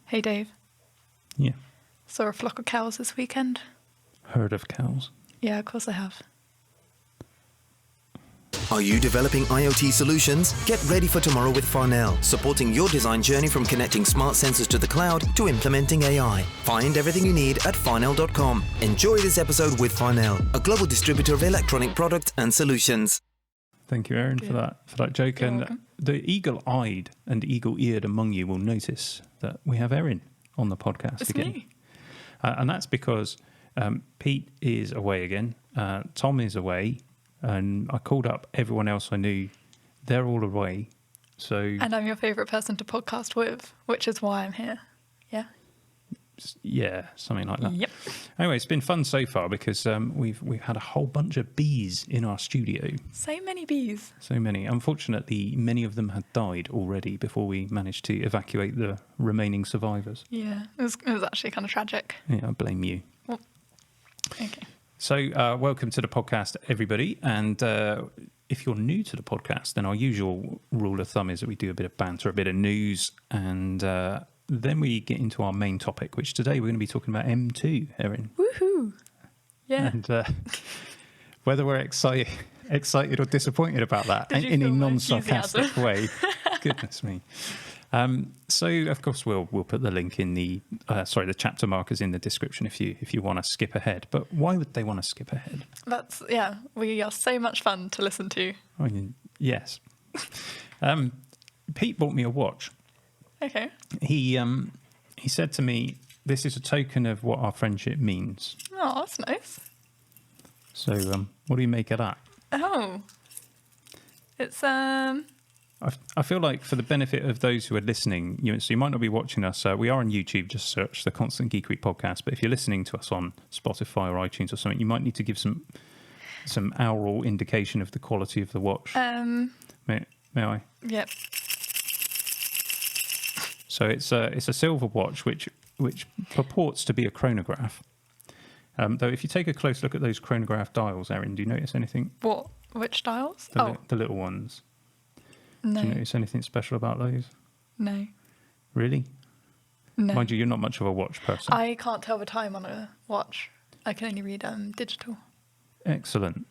Hey Dave, Yeah. saw a flock of cows this weekend. Herd of cows. Yeah, of course I have. Are you developing IoT solutions? Get ready for tomorrow with Farnell, supporting your design journey from connecting smart sensors to the cloud to implementing AI. Find everything you need at farnell.com. Enjoy this episode with Farnell, a global distributor of electronic products and solutions. Thank you, Erin, for that joke. You're And welcome. the eagle-eyed and eagle-eared among you will notice that we have Erin on the podcast It's again. me. And that's because Pete is away again. Tom is away. And I called up everyone else I knew. They're all away. So And I'm your favourite person to podcast with, which is why I'm here. Yeah? yeah, something like that. Yep. Anyway, it's been fun so far because we've had a whole bunch of bees in our studio. So many bees. So many. Unfortunately, many of them had died already before we managed to evacuate the remaining survivors. Yeah, it was actually kind of tragic. Yeah, I blame you. Okay. So welcome to the podcast, everybody. And if you're new to the podcast, then our usual rule of thumb is that we do a bit of banter, a bit of news, and then we get into our main topic, which today we're going to be talking about M2, Erin. Woohoo! Yeah. And whether we're excited or disappointed about that Did you in a feel my non-sarcastic way. Goodness me. So of course we'll put the link in the chapter markers in the description if you want to skip ahead. But why would they want to skip ahead? We are so much fun to listen to. I mean, yes. Pete bought me a watch. Okay. He said to me, "This is a token of what our friendship means." Oh, that's nice. So what do you make of that? Oh. It's I feel like for the benefit of those who are listening, so you might not be watching us. We are on YouTube. Just search the Constant Geekery podcast. But if you're listening to us on Spotify or iTunes or something, you might need to give some aural indication of the quality of the watch. May I? Yep. So it's a silver watch which purports to be a chronograph. Though if you take a close look at those chronograph dials, Erin, do you notice anything? What? Which dials? The little ones. No. Do you notice anything special about those? No. Really? No. Mind you, you're not much of a watch person. I can't tell the time on a watch. I can only read digital. Excellent.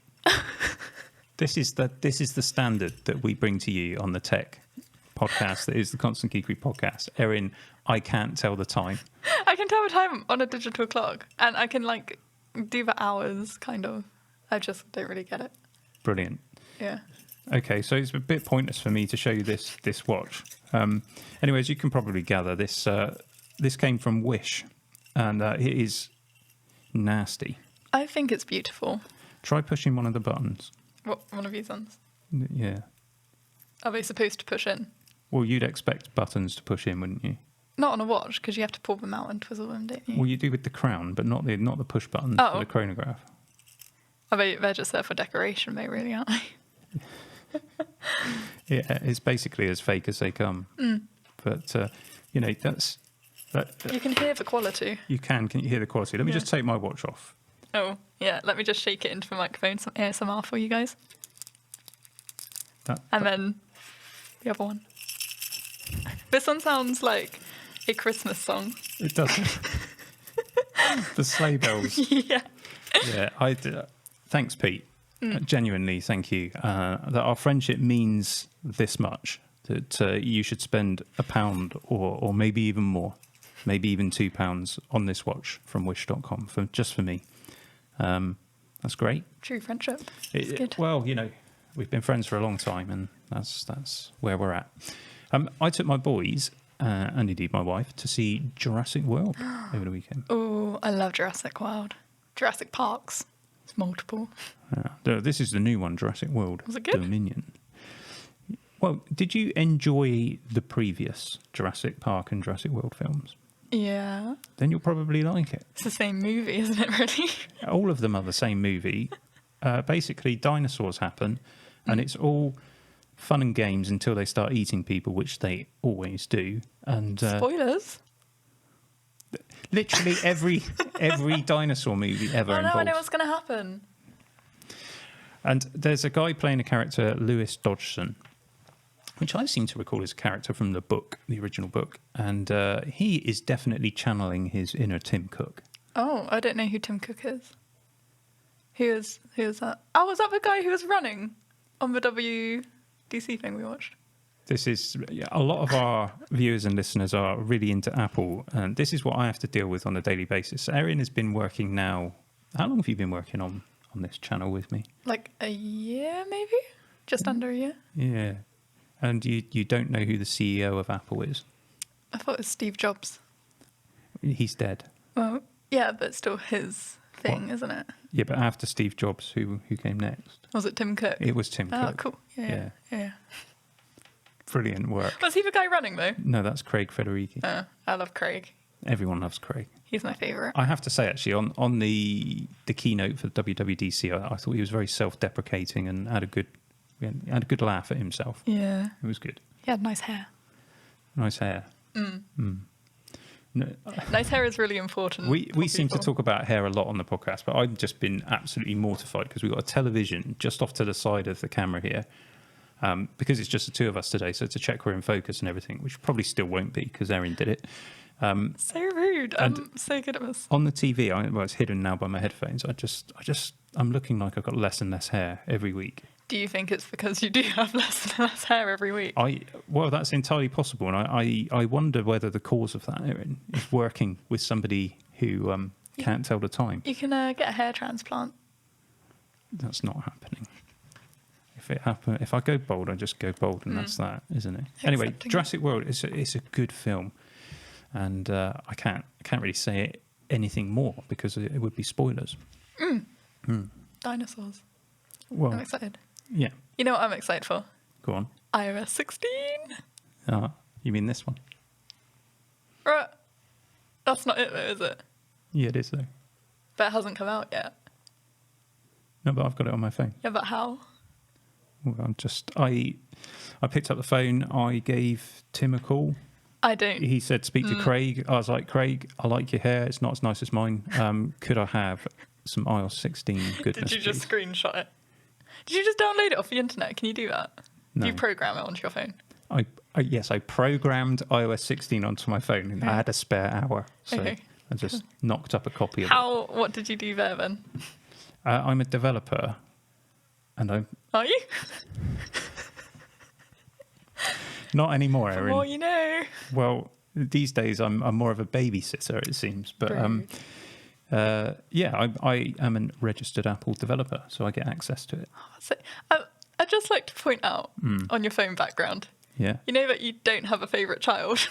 This is the standard that we bring to you on the tech podcast that is the Constant Geekery podcast. Erin, I can't tell the time. I can tell the time on a digital clock, and I can do the hours, kind of. I just don't really get it. Brilliant. Yeah. Okay, so it's a bit pointless for me to show you this watch. Anyways, you can probably gather this came from Wish, and it is nasty. I think it's beautiful. Try pushing one of the buttons. What, one of these ones? Yeah. Are they supposed to push in? Well, you'd expect buttons to push in, wouldn't you? Not on a watch, because you have to pull them out and twizzle them, don't you? Well, you do with the crown, but not the push buttons for the chronograph. They're just there for decoration, they really aren't they? Yeah, it's basically as fake as they come. But that's that. You can hear the quality. You can you hear the quality? Let me just take my watch off. Oh, yeah. Let me just shake it into the microphone, some ASMR for you guys. And then the other one. This one sounds like a Christmas song. It does. The sleigh bells. Yeah. Yeah, thanks, Pete. Genuinely, thank you. That our friendship means this much. That you should spend £1 or maybe even more, maybe even £2 on this watch from Wish.com just for me. That's great. True friendship. It's good. Well, we've been friends for a long time, and that's where we're at. I took my boys and indeed my wife to see Jurassic World over the weekend. Oh, I love Jurassic World. Jurassic Parks. It's multiple. This is the new one, Jurassic World Was it good? Dominion. Well, did you enjoy the previous Jurassic Park and Jurassic World films? Yeah. Then you'll probably like it. It's the same movie, isn't it, really? All of them are the same movie. Basically, dinosaurs happen, and it's all fun and games until they start eating people, which they always do. And Spoilers. literally every dinosaur movie ever involves. I know what's going to happen. And there's a guy playing a character, Lewis Dodgson, which I seem to recall is a character from the book, the original book. And he is definitely channeling his inner Tim Cook. Oh, I don't know who Tim Cook is. Who is that? Oh, was that the guy who was running on the WDC thing we watched? This is a lot of our viewers and listeners are really into Apple, and this is what I have to deal with on a daily basis. Erin has been working now. How long have you been working on this channel with me? Like a year, maybe? Just under a year? Yeah. And you don't know who the CEO of Apple is? I thought it was Steve Jobs. He's dead. Well, yeah, but still his thing, isn't it? Yeah, but after Steve Jobs, who came next? Was it Tim Cook? It was Tim Cook. Oh, cool. Yeah. Brilliant work. Was he the guy running, though? No, that's Craig Federighi. I love Craig. Everyone loves Craig. He's my favourite. I have to say, actually, on the keynote for WWDC, I thought he was very self-deprecating and had a good laugh at himself. Yeah. It was good. He had nice hair. Nice hair. No, nice hair is really important. we seem to talk about hair a lot on the podcast, but I've just been absolutely mortified because we've got a television just off to the side of the camera here. Because it's just the two of us today, so to check we're in focus and everything, which probably still won't be because Erin did it. So rude. I'm so good at this. On the TV, it's hidden now by my headphones. I'm looking like I've got less and less hair every week. Do you think it's because you do have less and less hair every week? Well, that's entirely possible, and I wonder whether the cause of that, Erin, is working with somebody who can't tell the time. You can get a hair transplant. That's not happening. If I go bald, I just go bald, and that's that, isn't it? Anyway, Jurassic World is a good film, and I can't really say anything more because it would be spoilers. Dinosaurs. Well, I'm excited. Yeah. You know what I'm excited for? Go on. iOS 16. You mean this one? Right. That's not it, though, is it? Yeah, it is though. But it hasn't come out yet. No, but I've got it on my phone. Yeah, but how? Well, I picked up the phone. I gave Tim a call. I don't. He said, speak to Craig. I was like, Craig, I like your hair. It's not as nice as mine. Could I have some iOS 16 goodness, Did you just please? screenshot it? Did you just download it off the internet? Can you do that? No. Do you program it onto your phone? Yes, I programmed iOS 16 onto my phone, and I had a spare hour, so Okay. I just knocked up a copy of it. What did you do there then? I'm a developer, and I'm Are you? not anymore, The Erin. more you know. Well, these days I'm more of a babysitter, it seems. But Rude. I am a registered Apple developer, so I get access to it. So, I'd just like to point out on your phone background, Yeah. you know that you don't have a favourite child.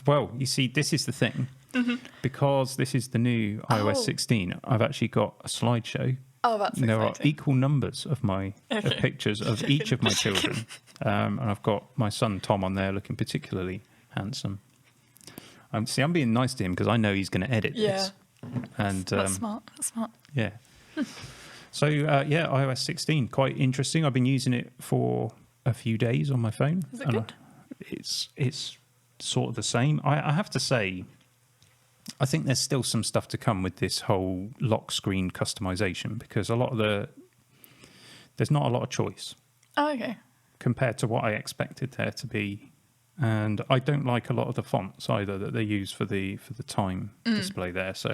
Well, you see, this is the thing. Because this is the new iOS 16, I've actually got a slideshow. Oh, that's exciting. There are equal numbers of pictures of each of my children. And I've got my son Tom on there looking particularly handsome. I'm being nice to him because I know he's going to edit this. And That's smart. That's smart. yeah. So iOS 16, quite interesting. I've been using it for a few days on my phone. Is it good? It's sort of the same. I have to say, I think there's still some stuff to come with this whole lock screen customization because there's not a lot of choice Oh, okay. compared to what I expected there to be. And I don't like a lot of the fonts either that they use for the time display there. So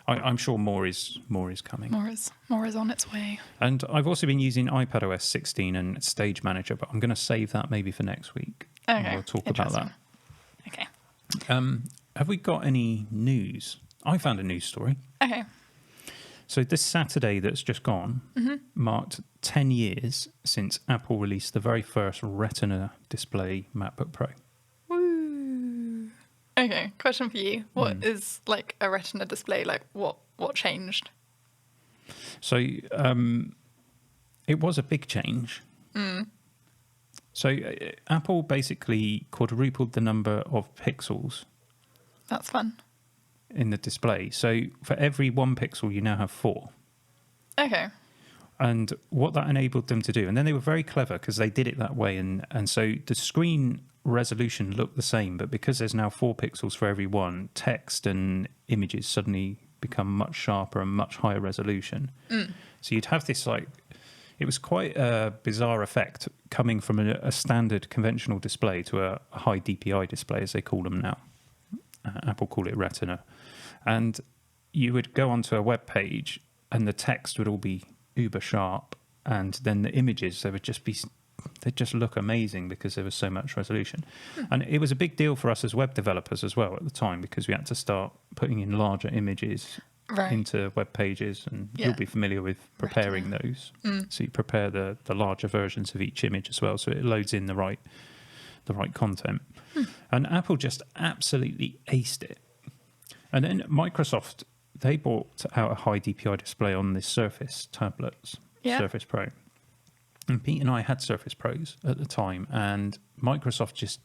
I'm sure more is coming. More is on its way. And I've also been using iPadOS 16 and Stage Manager, but I'm going to save that maybe for next week. Okay. We'll talk about that. Okay. Have we got any news? I found a news story. Okay. So this Saturday that's just gone marked 10 years since Apple released the very first Retina display MacBook Pro. Woo. Okay. Question for you: What is like a Retina display? Like what changed? So it was a big change. So Apple basically quadrupled the number of pixels That's fun. in the display. So for every 1 pixel, you now have 4. Okay. And what that enabled them to do, and then they were very clever because they did it that way. And so the screen resolution looked the same, but because there's now 4 pixels for every one, text and images suddenly become much sharper and much higher resolution. So you'd have this like, it was quite a bizarre effect coming from a standard conventional display to a high DPI display, as they call them now. Apple call it Retina. And you would go onto a web page and the text would all be uber sharp, and then the images, they'd just look amazing because there was so much resolution. And it was a big deal for us as web developers as well at the time, because we had to start putting in larger images into web pages, and you'll be familiar with preparing those. So you prepare the larger versions of each image as well, so it loads in the right content. And Apple just absolutely aced it. And then Microsoft, they brought out a high DPI display on the Surface tablets, Surface Pro. And Pete and I had Surface Pros at the time, and Microsoft just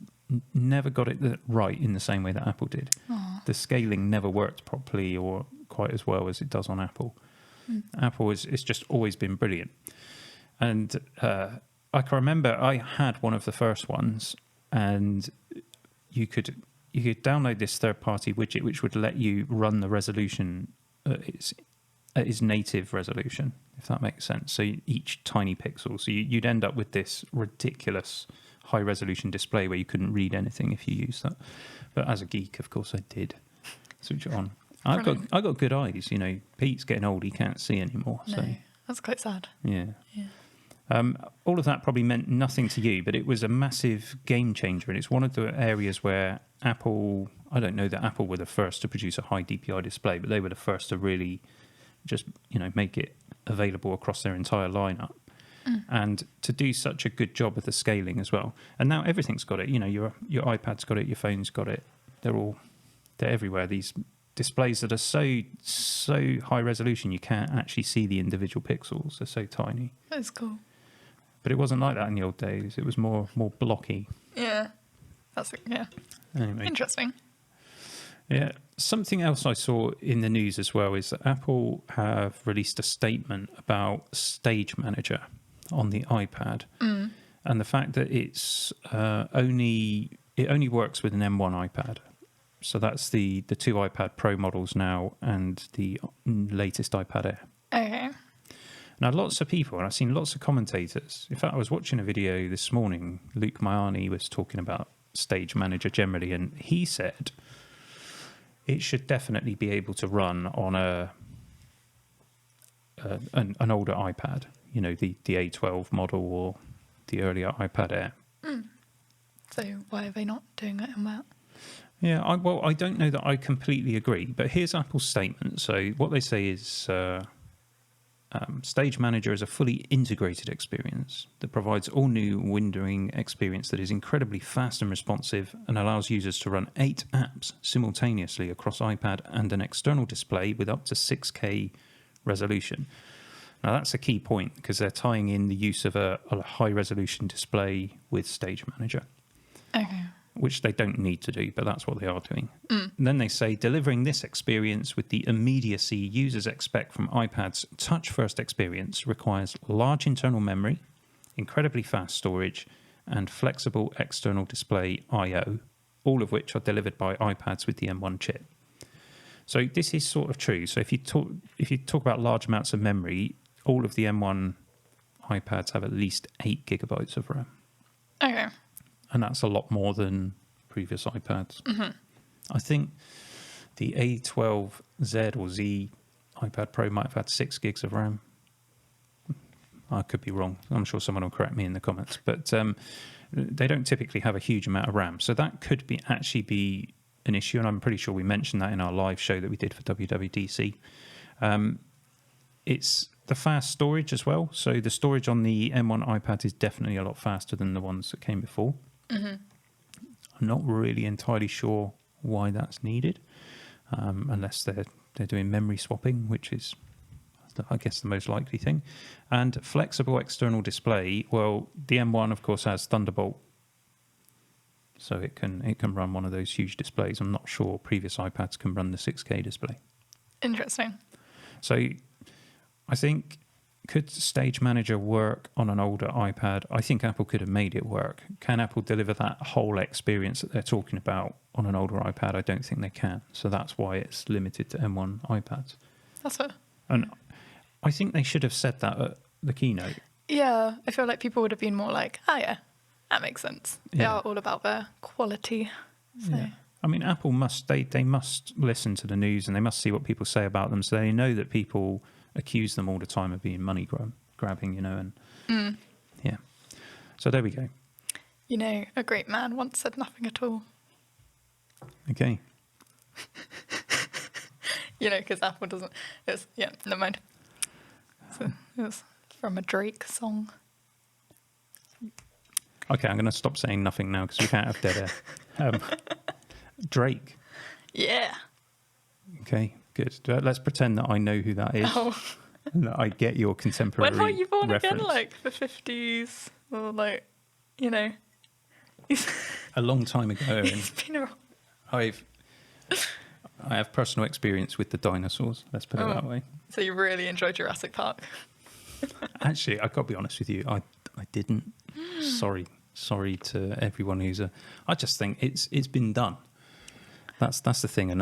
never got it right in the same way that Apple did. The scaling never worked properly or quite as well as it does on Apple. Apple it's just always been brilliant. And I can remember I had one of the first ones, and you could download this third-party widget which would let you run the resolution at its native resolution, if that makes sense. So each tiny pixel. So you'd end up with this ridiculous high-resolution display where you couldn't read anything if you used that. But as a geek, of course, I did switch it on. I got good eyes. You know, Pete's getting old; he can't see anymore. No, so that's quite sad. Yeah. All of that probably meant nothing to you, but it was a massive game changer, and it's one of the areas where Apple. I don't know that Apple were the first to produce a high DPI display, but they were the first to really just make it available across their entire lineup, and to do such a good job of the scaling as well. And now everything's got it. Your iPad's got it, your phone's got it. They're everywhere. These displays that are so high resolution you can't actually see the individual pixels. They're so tiny. That's cool. But it wasn't like that in the old days. It was more blocky. Yeah. Anyway. Interesting. Yeah. Something else I saw in the news as well is that Apple have released a statement about Stage Manager on the iPad, and the fact that it only works with an M1 iPad. So that's the two iPad Pro models now and the latest iPad Air. Okay. Now, lots of people, and I've seen lots of commentators. In fact, I was watching a video this morning. Luke Mayani was talking about Stage Manager generally, and he said it should definitely be able to run on an older iPad, the A12 model or the earlier iPad Air. So why are they not doing it on that? Yeah, I don't know that I completely agree, but here's Apple's statement. So what they say is Stage Manager is a fully integrated experience that provides all new windowing experience that is incredibly fast and responsive and allows users to run 8 apps simultaneously across iPad and an external display with up to 6K resolution. Now that's a key point because they're tying in the use of a high resolution display with Stage Manager. Okay. Which they don't need to do, but that's what they are doing. And then they say, delivering this experience with the immediacy users expect from iPad's touch-first experience requires large internal memory, incredibly fast storage, and flexible external display I/O, all of which are delivered by iPads with the M1 chip. So this is sort of true. So if you talk about large amounts of memory, all of the M1 iPads have at least 8 gigabytes of RAM. Okay. And that's a lot more than previous iPads. I think the A12Z or Z iPad Pro might have had 6 gigs of RAM. I could be wrong. I'm sure someone will correct me in the comments. But they don't typically have a huge amount of RAM. So that could actually be an issue. And I'm pretty sure we mentioned that in our live show that we did for WWDC. It's the fast storage as well. So the storage on the M1 iPad is definitely a lot faster than the ones that came before. I'm not really entirely sure why that's needed, unless they're doing memory swapping, which is, I guess, the most likely thing. And flexible external display. Well, the M1, of course, has Thunderbolt, so it can run one of those huge displays. I'm not sure previous iPads can run the 6K display. Interesting. So I think, could Stage Manager work on an older iPad? I think Apple could have made it work. Can Apple deliver that whole experience that they're talking about on an older iPad? I don't think they can. So that's why it's limited to M1 iPads. That's it. And I think they should have said that at the keynote. Yeah, I feel like people would have been more like, oh yeah, that makes sense. They Yeah. are all about their quality. So. Yeah. I mean, Apple must they must listen to the news and they must see what people say about them, so they know that people accuse them all the time of being money grabbing, and yeah. So there we go. You know, a great man once said nothing at all. Okay. You know, because Apple doesn't. It's never mind. So it was from a Drake song. Okay, I'm going to stop saying nothing now because we can't have dead air. Drake. Yeah. Okay, good. Let's pretend that I know who that is. Oh. And that I get your contemporary When were you born reference. again? Like the 50s, or like, you know. A long time ago. And It's been a. I have personal experience with the dinosaurs. Let's put it that way. So you really enjoyed Jurassic Park. Actually, I've got to be honest with you. I didn't. Sorry to everyone who's I just think it's been done. That's the thing, and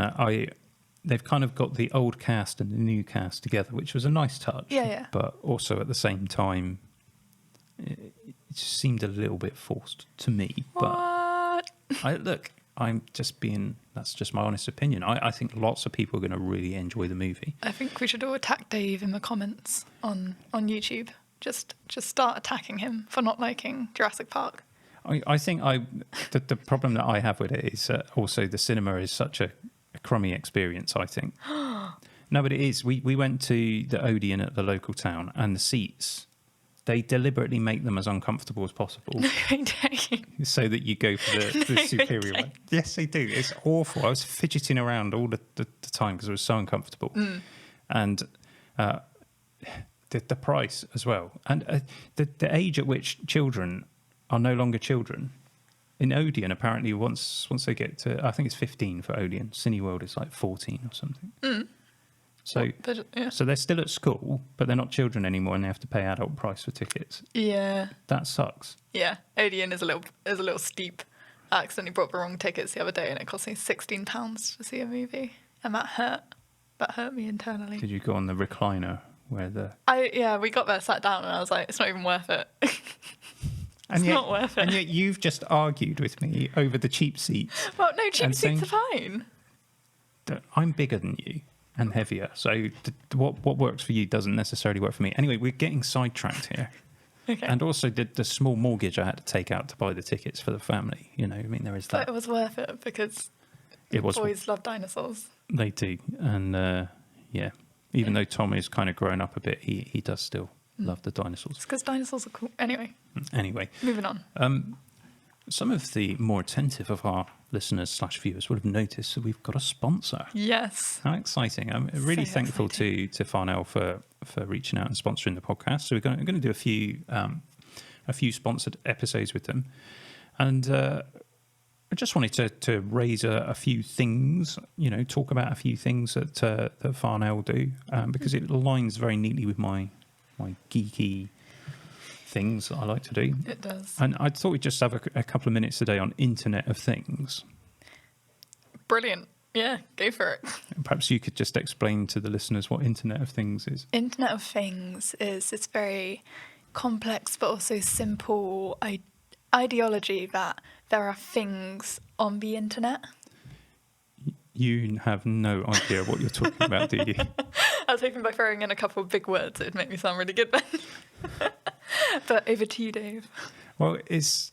they've kind of got the old cast and the new cast together, which was a nice touch. Yeah. But also at the same time, it just seemed a little bit forced to me. What? But I'm just being. That's just my honest opinion. I think lots of people are going to really enjoy the movie. I think we should all attack Dave in the comments on YouTube. Just start attacking him for not liking Jurassic Park. I think the problem that I have with it is also the cinema is such a crummy experience, I think. No, but it is. We went to the Odeon at the local town, and the seats, they deliberately make them as uncomfortable as possible No, they don't. so that you go for the No, superior they one. don't. Yes, they do. It's awful. I was fidgeting around all the time because it was so uncomfortable. And the price as well. And the age at which children are no longer children. In Odeon, apparently, once they get to, I think it's 15 for Odeon. Cineworld is like 14 or something. So, Yeah. so they're still at school, but they're not children anymore, and they have to pay adult price for tickets. Yeah. That sucks. Yeah. Odeon is a little steep. I accidentally bought the wrong tickets the other day, and it cost me £16 to see a movie, and that hurt. That hurt me internally. Did you go on the recliner where the? We got there, sat down, and I was like, it's not even worth it. It's not worth it. And yet you've just argued with me over the cheap seats. Well, no, cheap And seats saying- are fine. That I'm bigger than you and heavier, so what works for you doesn't necessarily work for me. Anyway, we're getting sidetracked here. Okay. And also the small mortgage I had to take out to buy the tickets for the family. You know, I mean, there is But that. it was worth it because It was. boys love dinosaurs. They do, and yeah. Even though Tom is kind of grown up a bit, he does still love the dinosaurs. It's because dinosaurs are cool. Anyway, Anyway, moving on. some of the more attentive of our listeners/viewers would have noticed that we've got a sponsor. Yes. How exciting! I'm really So thankful to Farnell for reaching out and sponsoring the podcast. So we're going to do a few sponsored episodes with them, and I just wanted to raise a few things, talk about a few things that Farnell do, because it aligns very neatly with my geeky things that I like to do. It does. And I thought we'd just have a couple of minutes today on Internet of Things. Brilliant. Yeah, go for it. Perhaps you could just explain to the listeners what Internet of Things is. Internet of Things is this very complex but also simple ideology that there are things on the internet. You have no idea what you're talking about, do you? I was hoping by throwing in a couple of big words it would make me sound really good then. But over to you, Dave. Well, it's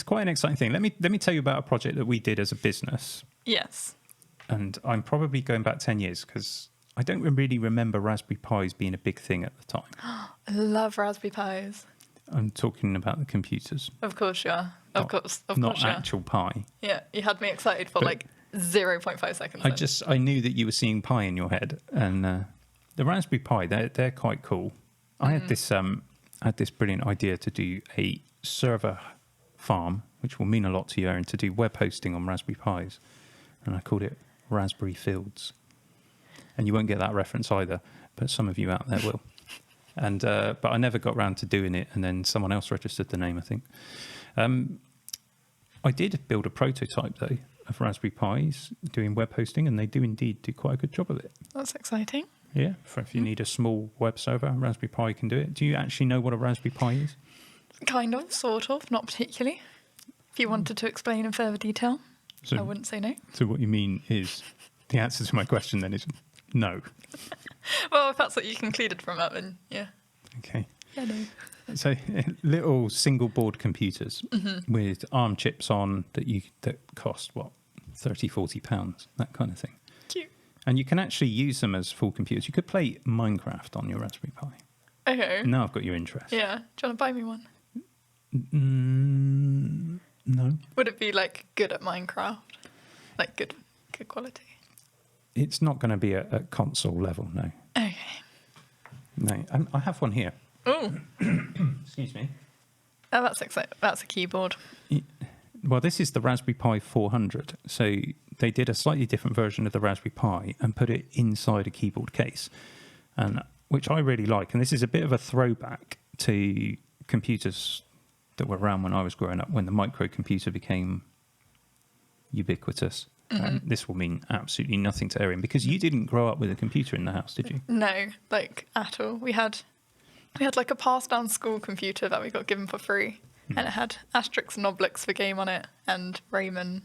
quite an exciting thing. Let me tell you about a project that we did as a business. Yes. And I'm probably going back 10 years because I don't really remember Raspberry Pis being a big thing at the time. I love Raspberry Pis. I'm talking about the computers. Of course you are. Of course Not you are. actual Pi. Yeah, you had me excited for But like 0.5 seconds. then. I knew that you were seeing Pi in your head, and the Raspberry Pi, they're quite cool. I had this brilliant idea to do a server farm, which will mean a lot to you, Aaron, to do web hosting on Raspberry Pis, and I called it Raspberry Fields. And you won't get that reference either, but some of you out there will. And but I never got round to doing it, and then someone else registered the name, I think. I did build a prototype though of Raspberry Pis doing web hosting, and they do indeed do quite a good job of it. That's exciting. Yeah, for if you need a small web server, Raspberry Pi can do it. Do you actually know what a Raspberry Pi is? Kind of, sort of, not particularly. If you wanted to explain in further detail, I wouldn't say no. So what you mean is, the answer to my question then is no. Well, if that's what you concluded from that, then yeah. Okay. Yeah, no. So little single board computers with ARM chips on that cost, what, 30, 40 pounds, that kind of thing. Cute. And you can actually use them as full computers. You could play Minecraft on your Raspberry Pi. Okay. Now I've got your interest. Yeah. Do you want to buy me one? No. Would it be like good at Minecraft? Like good quality? It's not going to be at console level, no. Okay. No. I have one here. Oh. Excuse me. Oh, that's exciting. That's a keyboard. Well, this is the Raspberry Pi 400. So they did a slightly different version of the Raspberry Pi and put it inside a keyboard case, and which I really like. And this is a bit of a throwback to computers that were around when I was growing up, when the microcomputer became ubiquitous. This will mean absolutely nothing to Erin, because you didn't grow up with a computer in the house, did you? No, like at all. We had like a passed down school computer that we got given for free, and it had Asterix and Obelix for game on it, and Rayman,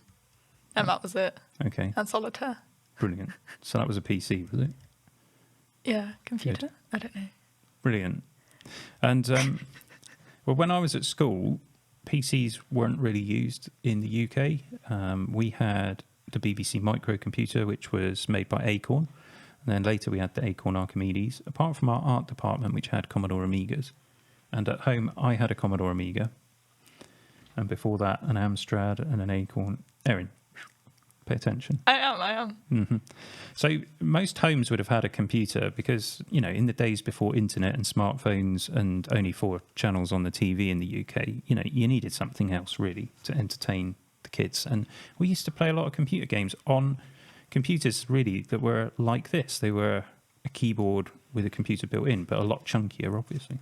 and that was it. Okay, And Solitaire. brilliant. So that was a PC, was it? Yeah, computer. Good. I don't know. Brilliant. And well, when I was at school, PCs weren't really used in the UK. We had the BBC microcomputer, which was made by Acorn. And then later we had the Acorn Archimedes, apart from our art department, which had Commodore Amigas. And at home, I had a Commodore Amiga. And before that, an Amstrad and an Acorn. Erin, pay attention. I am. So most homes would have had a computer because, in the days before internet and smartphones and only 4 channels on the TV in the UK, you needed something else really to entertain the kids. And we used to play a lot of computer games on computers really that were like this. They were a keyboard with a computer built in, but a lot chunkier, obviously,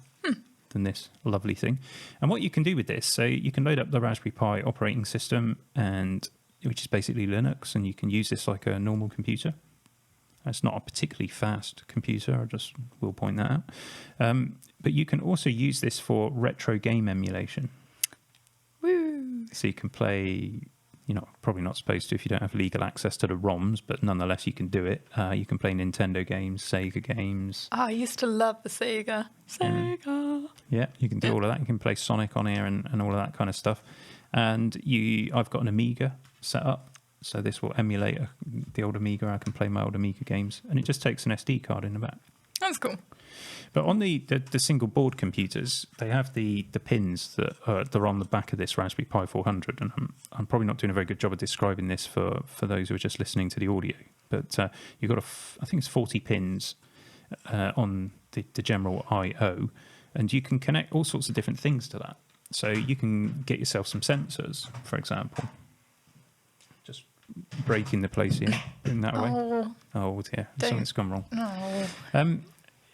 than this lovely thing. And what you can do with this, so you can load up the Raspberry Pi operating system, which is basically Linux, and you can use this like a normal computer. It's not a particularly fast computer, I just will point that out. But you can also use this for retro game emulation. Woo. So you can play, probably not supposed to if you don't have legal access to the ROMs, but nonetheless you can do it. You can play Nintendo games, Sega games. Oh, I used to love the Sega. Sega. Yeah, you can do all of that. You can play Sonic on here and all of that kind of stuff. And I've got an Amiga set up, so this will emulate the old Amiga. I can play my old Amiga games, and it just takes an SD card in the back. That's cool. But on the single board computers, they have the pins that are on the back of this Raspberry Pi 400, and I'm probably not doing a very good job of describing this for those who are just listening to the audio. But you've got I think it's 40 pins on the general I/O, and you can connect all sorts of different things to that. So you can get yourself some sensors, for example. Just breaking the place here in that way. Oh dear, something's gone wrong. No.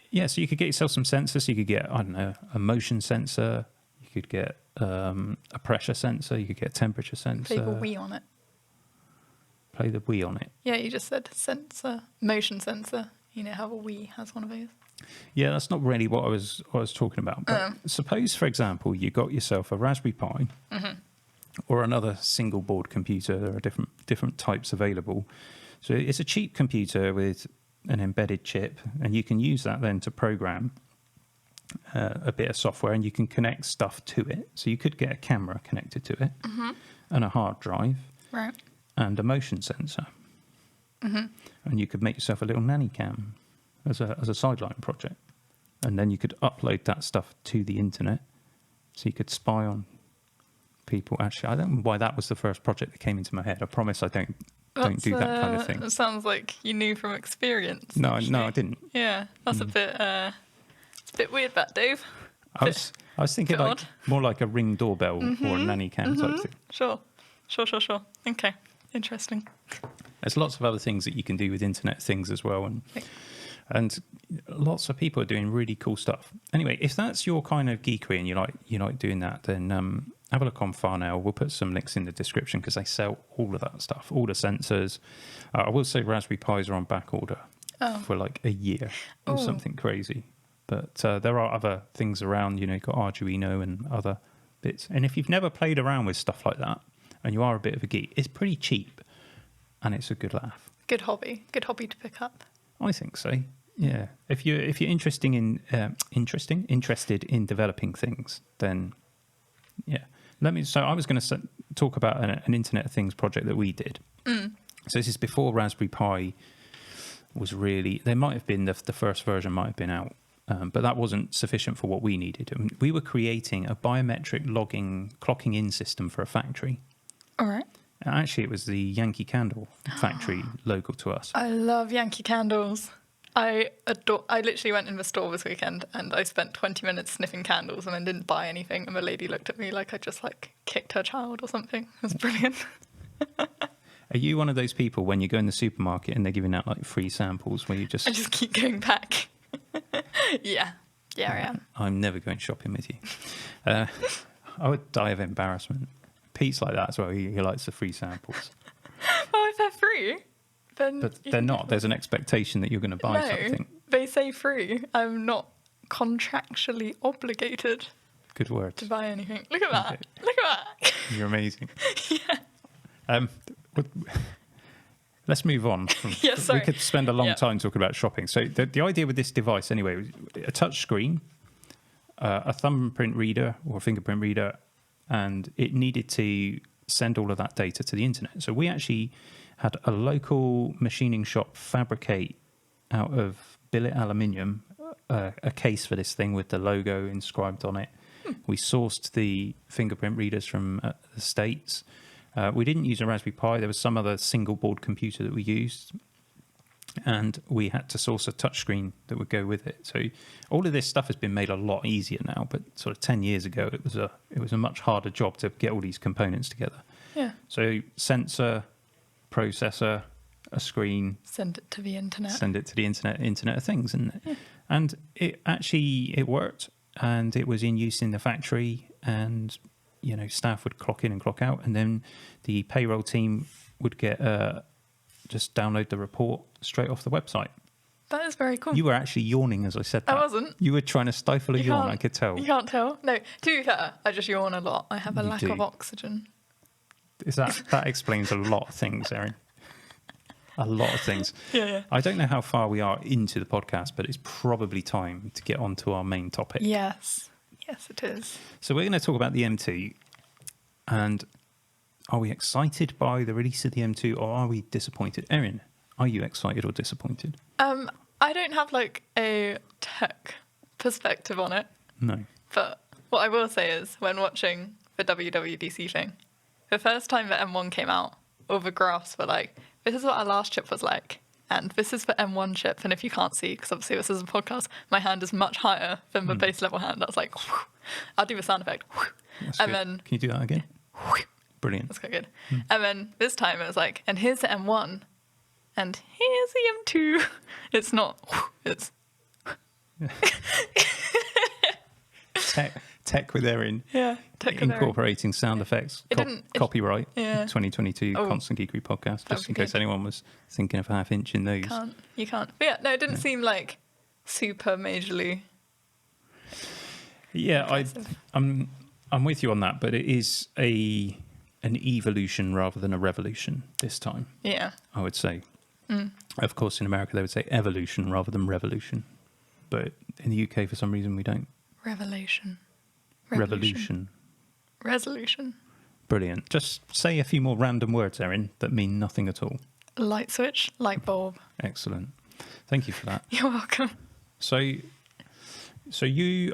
Yeah, so you could get yourself some sensors. You could get, I don't know, a motion sensor. You could get a pressure sensor. You could get a temperature sensor. Play the Wii on it. Play the Wii on it. Yeah, you just said sensor, motion sensor. You know how a Wii has one of those. Yeah, that's not really what I was talking about. But suppose, for example, you got yourself a Raspberry Pi or another single board computer. There are different types available. So it's a cheap computer with an embedded chip, and you can use that then to program a bit of software, and you can connect stuff to it. So you could get a camera connected to it, and a hard drive, Right. and a motion sensor, and you could make yourself a little nanny cam as a sideline project, and then you could upload that stuff to the internet, so you could spy on people. Actually, I don't know why that was the first project that came into my head. I promise I don't do that kind of thing. It sounds like you knew from experience. No, actually. I didn't. Yeah, that's a bit. It's a bit weird, that Dave. I was thinking like more like a Ring doorbell or a nanny cam type thing. Sure. Okay, interesting. There's lots of other things that you can do with internet things as well, and lots of people are doing really cool stuff. Anyway, if that's your kind of geekery and you like doing that, then have a look on Farnell. We'll put some links in the description because they sell all of that stuff, all the sensors. I will say Raspberry Pis are on back order. for like a year or something crazy. But there are other things around, you've got Arduino and other bits. And if you've never played around with stuff like that and you are a bit of a geek, it's pretty cheap and it's a good laugh. Good hobby to pick up. I think so. Yeah. If you're interested in developing things, then yeah. So I was going to talk about an Internet of Things project that we did. So this is before Raspberry Pi was really, there might have been the first version might have been out, but that wasn't sufficient for what we needed. We were creating a biometric clocking in system for a factory. All right. And actually, it was the Yankee Candle factory local to us. I love Yankee Candles. I literally went in the store this weekend and I spent 20 minutes sniffing candles and then didn't buy anything. And the lady looked at me like I just kicked her child or something. It was brilliant. Are you one of those people when you go in the supermarket and they're giving out free samples where you just... I just keep going back. Yeah, I am. I'm never going shopping with you. I would die of embarrassment. Pete's like that as well. He likes the free samples. Oh, if they're free, then... But they're not. There's an expectation that you're going to buy something. They say free. I'm not contractually obligated. Good words. To buy anything. Look at that. Okay. Look at that. You're amazing. Yeah. Let's move on. Yeah, sorry. We could spend a long time talking about shopping. So the idea with this device, anyway, was a touch screen, a thumbprint reader or a fingerprint reader, and it needed to send all of that data to the internet. So we actually had a local machining shop fabricate out of billet aluminium a case for this thing with the logo inscribed on it. We sourced the fingerprint readers from the States. We didn't use a Raspberry Pi. There was some other single board computer that we used. And we had to source a touchscreen that would go with it. So all of this stuff has been made a lot easier now. But sort of 10 years ago, it was a much harder job to get all these components together. Yeah. So sensor, processor, a screen. Send it to the internet. Send it to the Internet of Things. And it worked. And it was in use in the factory. And, staff would clock in and clock out. And then the payroll team would get... just download the report straight off the website. That is very cool. You were actually yawning as I said that. I wasn't. You were trying to stifle a yawn, I could tell. You can't tell. No, to be fair, I just yawn a lot. I have a lack of oxygen. That explains a lot of things, Erin. A lot of things. Yeah. I don't know how far we are into the podcast, but it's probably time to get on to our main topic. Yes, it is. So we're going to talk about the M2 and... Are we excited by the release of the M2 or are we disappointed? Erin, are you excited or disappointed? I don't have a tech perspective on it. No. But what I will say is when watching the WWDC thing, the first time the M1 came out, all the graphs were this is what our last chip was like. And this is the M1 chip. And if you can't see, because obviously this is a podcast, my hand is much higher than the base level hand. That's I'll do the sound effect. That's and good. then... Can you do that again? Brilliant. That's quite good. And then this time it was and here's the M1, and here's the M2. It's not, it's... Tech with Erin. Yeah, tech with incorporating sound effects. Copyright. 2022 Constant Geekery podcast, just in case anyone was thinking of half-inching those. You can't. But yeah, no, it didn't seem super majorly... Yeah, I'm with you on that, but it is an evolution rather than a revolution this time. Yeah. I would say. Of course, in America, they would say evolution rather than revolution. But in the UK, for some reason, we don't. Revolution. Resolution. Brilliant. Just say a few more random words, Erin, that mean nothing at all. Light switch, light bulb. Excellent. Thank you for that. You're welcome. So you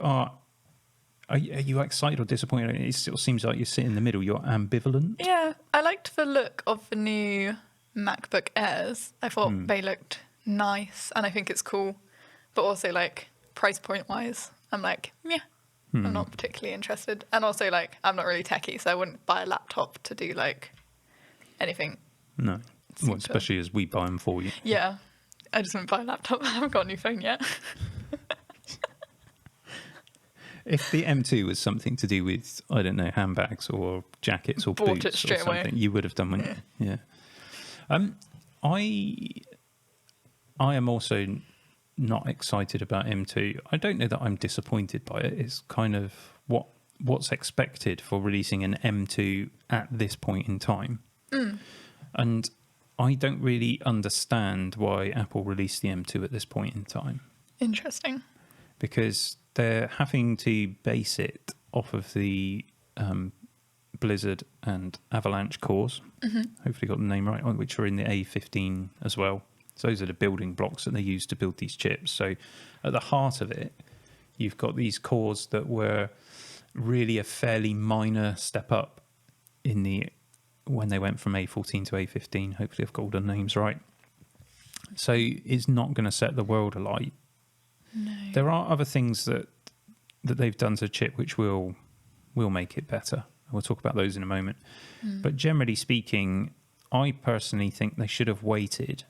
are you excited or disappointed? It still seems like you sit in the middle. You're ambivalent. Yeah, I liked the look of the new MacBook Airs. I thought they looked nice, and I think it's cool. But also, price point wise, I'm I'm not particularly interested. And also, I'm not really techie, so I wouldn't buy a laptop to do anything. No, well, especially as we buy them for you. Yeah, I just wouldn't buy a laptop. I haven't got a new phone yet. If the M2 was something to do with, I don't know, handbags or jackets or boots or something, you would have done, wouldn't you? Yeah. I am also not excited about M2. I don't know that I'm disappointed by it. It's kind of what's expected for releasing an M2 at this point in time. And I don't really understand why Apple released the M2 at this point in time. Interesting. Because they're having to base it off of the Blizzard and Avalanche cores. Hopefully got the name right, which are in the A15 as well. So those are the building blocks that they use to build these chips. So at the heart of it, you've got these cores that were really a fairly minor step up when they went from A14 to A15. Hopefully I've got all the names right. So it's not going to set the world alight. No. There are other things that they've done to the chip which will make it better. We'll talk about those in a moment. But generally speaking, I personally think they should have waited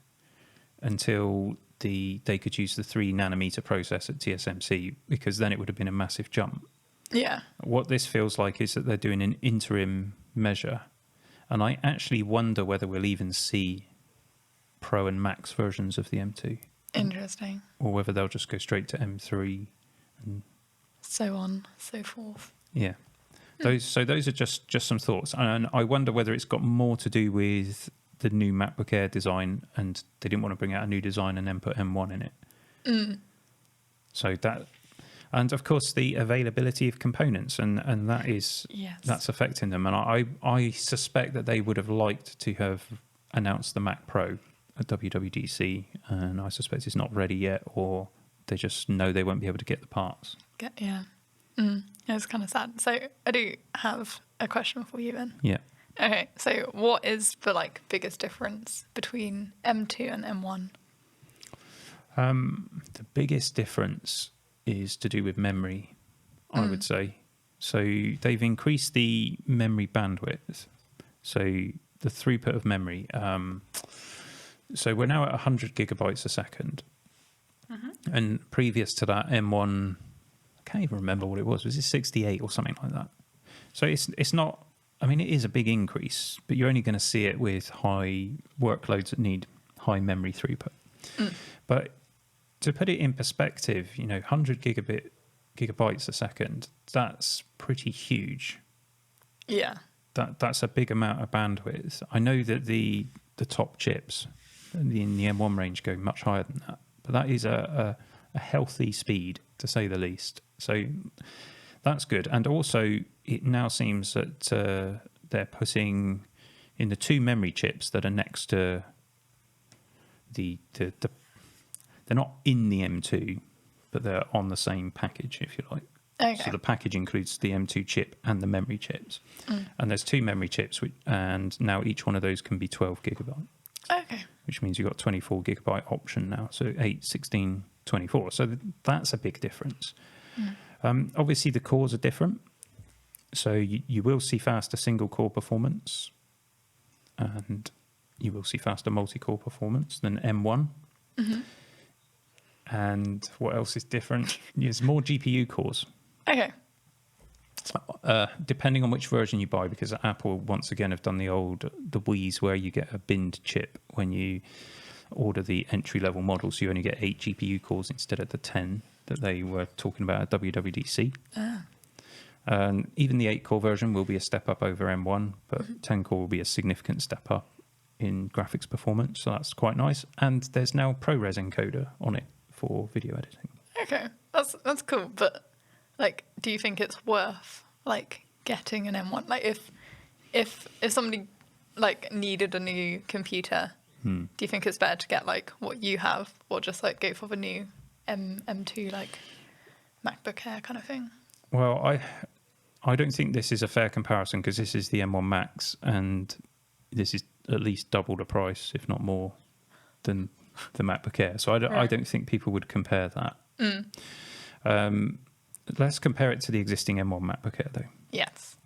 until they could use the 3 nanometer process at TSMC, because then it would have been a massive jump. Yeah. What this feels like is that they're doing an interim measure. And I actually wonder whether we'll even see Pro and Max versions of the M2. Interesting. Or whether they'll just go straight to M3. So on, so forth. Yeah. Those are just some thoughts. And I wonder whether it's got more to do with the new MacBook Air design, and they didn't want to bring out a new design and then put M1 in it. So that... And of course, the availability of components, and that's affecting them. And I suspect that they would have liked to have announced the Mac Pro at WWDC, and I suspect it's not ready yet, or they just know they won't be able to get the parts. Yeah, it's kind of sad. So I do have a question for you then. Yeah. Okay, so what is the biggest difference between M2 and M1? The biggest difference is to do with memory, I would say. So they've increased the memory bandwidth, so the throughput of memory. So we're now at 100 gigabytes a second. And previous to that, M1, I can't even remember what it was. Was it 68 or something like that? So it's not, I mean, it is a big increase, but you're only going to see it with high workloads that need high memory throughput. But to put it in perspective, 100 gigabytes a second, that's pretty huge. Yeah. That's a big amount of bandwidth. I know that the top chips in the M1 range go much higher than that, but that is a healthy speed, to say the least. So that's good. And also, it now seems that they're putting in the 2 memory chips that are next to the they're not in the M2, but they're on the same package, if you like. Okay. So the package includes the M2 chip and the memory chips. And there's 2 memory chips, and now each one of those can be 12 gigabyte. Okay. Which means you've got 24 gigabyte option now. So 8, 16, 24. So that's a big difference. Obviously, the cores are different. So you will see faster single-core performance, and you will see faster multi-core performance than M1. And what else is different? There's more GPU cores. Okay. Depending on which version you buy, because Apple once again have done the Wii's where you get a binned chip when you order the entry-level model, so you only get 8 GPU cores instead of the 10 that they were talking about at WWDC. And even the 8-core version will be a step up over M1, but 10-core will be a significant step up in graphics performance, so that's quite nice. And there's now ProRes encoder on it for video editing. Okay, that's cool. But do you think it's worth getting an M1? If somebody needed a new computer, do you think it's better to get what you have, or just go for the new M2 MacBook Air kind of thing? Well, I don't think this is a fair comparison, because this is the M1 Max, and this is at least double the price, if not more, than the MacBook Air. So I don't think people would compare that. Let's compare it to the existing M1 MacBook Air, though. Yes.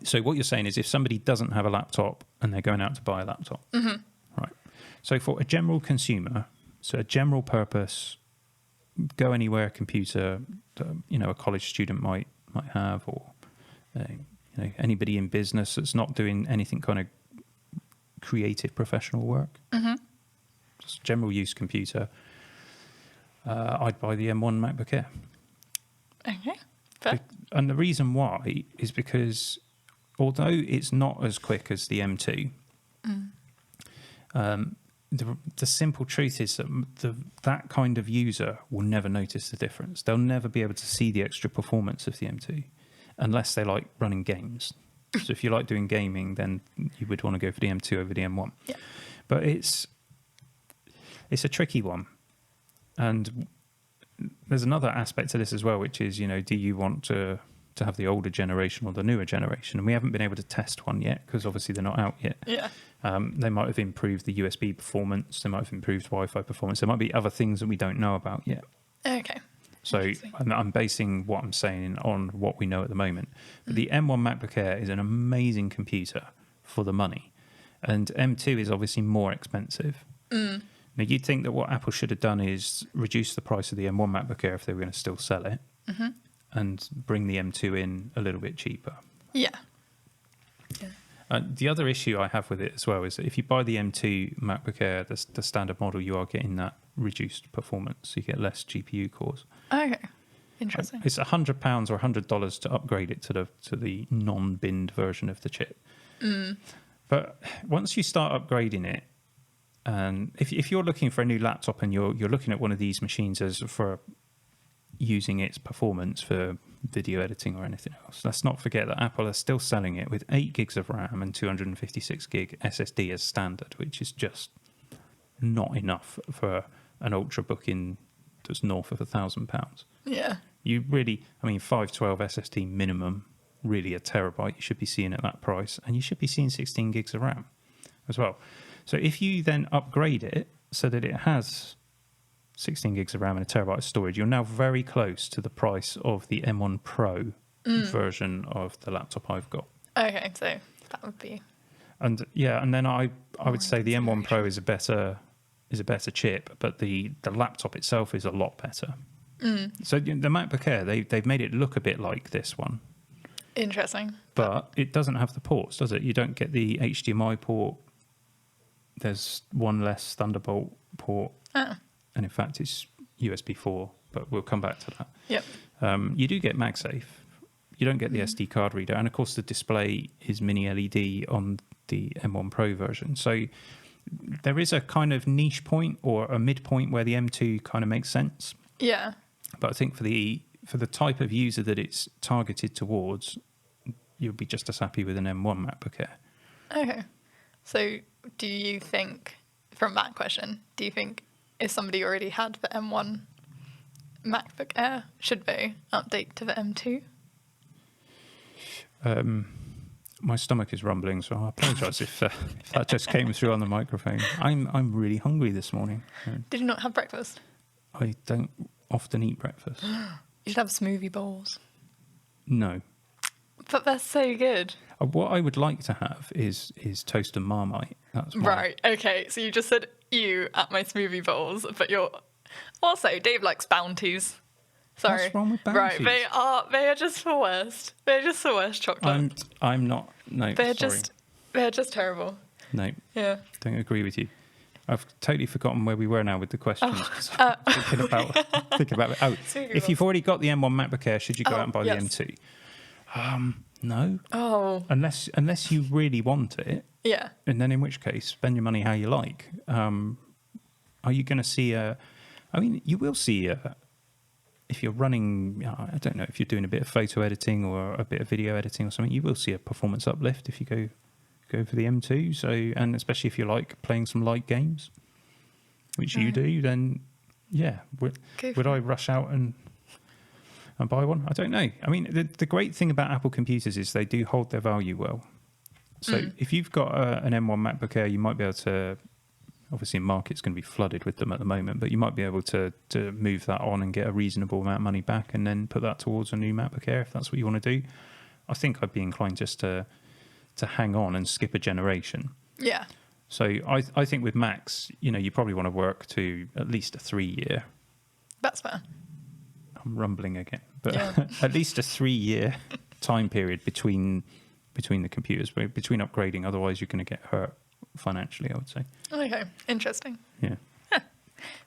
So what you're saying is, if somebody doesn't have a laptop and they're going out to buy a laptop, right? So for a general consumer, so a general purpose, go anywhere computer that, a college student might have, or anybody in business that's not doing anything kind of creative professional work. general use computer, I'd buy the M1 MacBook Air. Okay. Fair. And the reason why is because although it's not as quick as the M2, the simple truth is that that kind of user will never notice the difference. They'll never be able to see the extra performance of the M2 unless they like running games. So if you like doing gaming, then you would want to go for the M2 over the M1. Yeah. But it's a tricky one. And there's another aspect to this as well, which is, do you want to have the older generation or the newer generation? And we haven't been able to test one yet because obviously they're not out yet. Yeah. They might have improved the USB performance. They might have improved Wi-Fi performance. There might be other things that we don't know about yet. Okay. So I'm basing what I'm saying on what we know at the moment. But the M1 MacBook Air is an amazing computer for the money. And M2 is obviously more expensive. Now, you'd think that what Apple should have done is reduce the price of the M1 MacBook Air if they were going to still sell it and bring the M2 in a little bit cheaper. Yeah. The other issue I have with it as well is that if you buy the M2 MacBook Air, the standard model, you are getting that reduced performance. You get less GPU cores. Okay. Interesting. It's £100 or $100 to upgrade it to the non-binned version of the chip. But once you start upgrading it, and if you're looking for a new laptop and you're looking at one of these machines as for using its performance for video editing or anything else, let's not forget that Apple are still selling it with 8 gigs of RAM and 256 gig SSD as standard, which is just not enough for an ultrabook that's north of £1,000. Yeah. You really, 512 SSD minimum, really a terabyte you should be seeing at that price, and you should be seeing 16 gigs of RAM as well. So if you then upgrade it so that it has 16 gigs of RAM and a terabyte of storage, you're now very close to the price of the M1 Pro version of the laptop I've got. Okay, so that would be. And then I would say the M1 Pro is a better chip, but the laptop itself is a lot better. So the MacBook Air, they've made it look a bit like this one. Interesting. But it doesn't have the ports, does it? You don't get the HDMI port. There's one less Thunderbolt port. Oh. And in fact, it's USB 4, but we'll come back to that. Yep. You do get MagSafe. You don't get the SD card reader. And of course, the display is mini LED on the M1 Pro version. So there is a kind of niche point or a midpoint where the M2 kind of makes sense. Yeah. But I think for the type of user that it's targeted towards, you'll be just as happy with an M1 MacBook Air. Okay. So do you think, from that question, if somebody already had the M1 MacBook Air, should they update to the M2? My stomach is rumbling, so I apologise if that just came through on the microphone. I'm really hungry this morning. Did you not have breakfast? I don't often eat breakfast. You should have smoothie bowls. No. But they're so good. What I would like to have is toast and Marmite. That's Right, okay. So you just said you at my smoothie bowls, but you're... Also, Dave likes Bounties. Sorry. What's wrong with Bounties? Right, they are just the worst. They're just the worst chocolate. I'm not... No, they're sorry. They're just terrible. No. Yeah. Don't agree with you. I've totally forgotten where we were now with the questions. Thinking about if you've already got the M1 MacBook Air, should you go out and buy the M2? No. Oh. Unless you really want it. Yeah. And then in which case, spend your money how you like. Are you going to see you will see if you're running, I don't know, if you're doing a bit of photo editing or a bit of video editing or something, you will see a performance uplift if you go for the M2. So, and especially if you like playing some light games, which you do, then yeah, would I rush out and buy one? I don't know. I mean, the great thing about Apple computers is they do hold their value well. So if you've got an M1 MacBook Air, you might be able to, obviously the market's going to be flooded with them at the moment, but you might be able to move that on and get a reasonable amount of money back and then put that towards a new MacBook Air if that's what you want to do. I think I'd be inclined just to hang on and skip a generation. Yeah. So I think with Macs, you probably want to work to at least a 3-year. That's fair. I'm rumbling again, but yeah. At least a 3-year time period between the computers, between upgrading. Otherwise, you're going to get hurt financially, I would say. Okay, interesting. Yeah.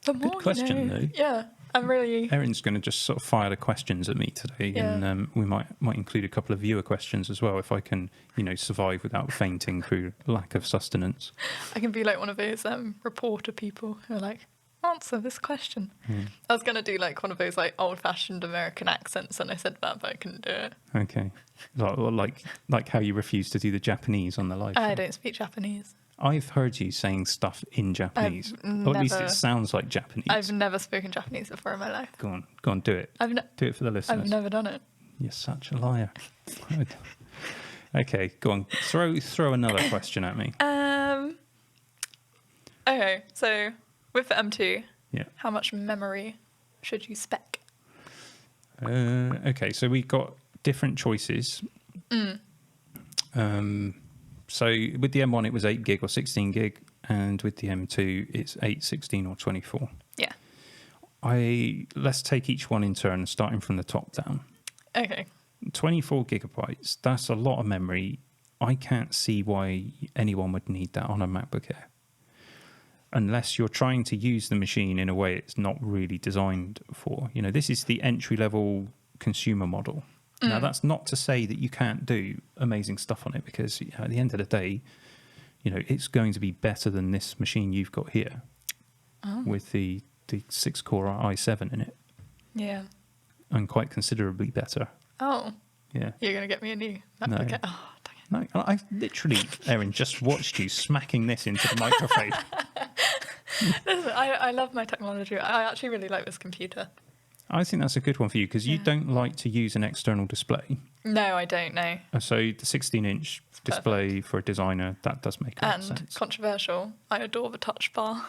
The more, Good question, though. Yeah, I'm really... Erin's going to just sort of fire the questions at me today, Yeah. and we might include a couple of viewer questions as well, if I can, survive without fainting through lack of sustenance. I can be like one of those reporter people who are like, answer this question. I was going to do like one of those like old-fashioned American accents, and I said that, but I couldn't do it. Okay, like how you refuse to do the Japanese on the live show. I don't speak Japanese. I've heard you saying stuff in Japanese, or at least it sounds like Japanese. I've never spoken Japanese before in my life. Go on, do it. Do it for the listeners. I've never done it. You're such a liar. Okay, go on. Throw another question at me. Okay, so with the M2, Yeah. how much memory should you spec? Okay, so we've got different choices. So with the M1, it was 8 gig or 16 gig, and with the M2, it's 8, 16, or 24. Yeah. Let's take each one in turn, starting from the top down. Okay. 24 gigabytes, that's a lot of memory. I can't see why anyone would need that on a MacBook Air. Unless you're trying to use the machine in a way it's not really designed for. This is the entry-level consumer model. Now, that's not to say that you can't do amazing stuff on it, because at the end of the day, it's going to be better than this machine you've got here with the 6-core i7 in it. Yeah. And quite considerably better. Oh. Yeah. You're going to get me a new MacBook Air. Oh, dang it. No, I literally, Erin, just watched you smacking this into the microphone. Listen, I love my technology. I actually really like this computer. I think that's a good one for you, because you don't like to use an external display. No, I don't know. So the 16-inch display for a designer, that does make a lot of sense. And controversial, I adore the touch bar.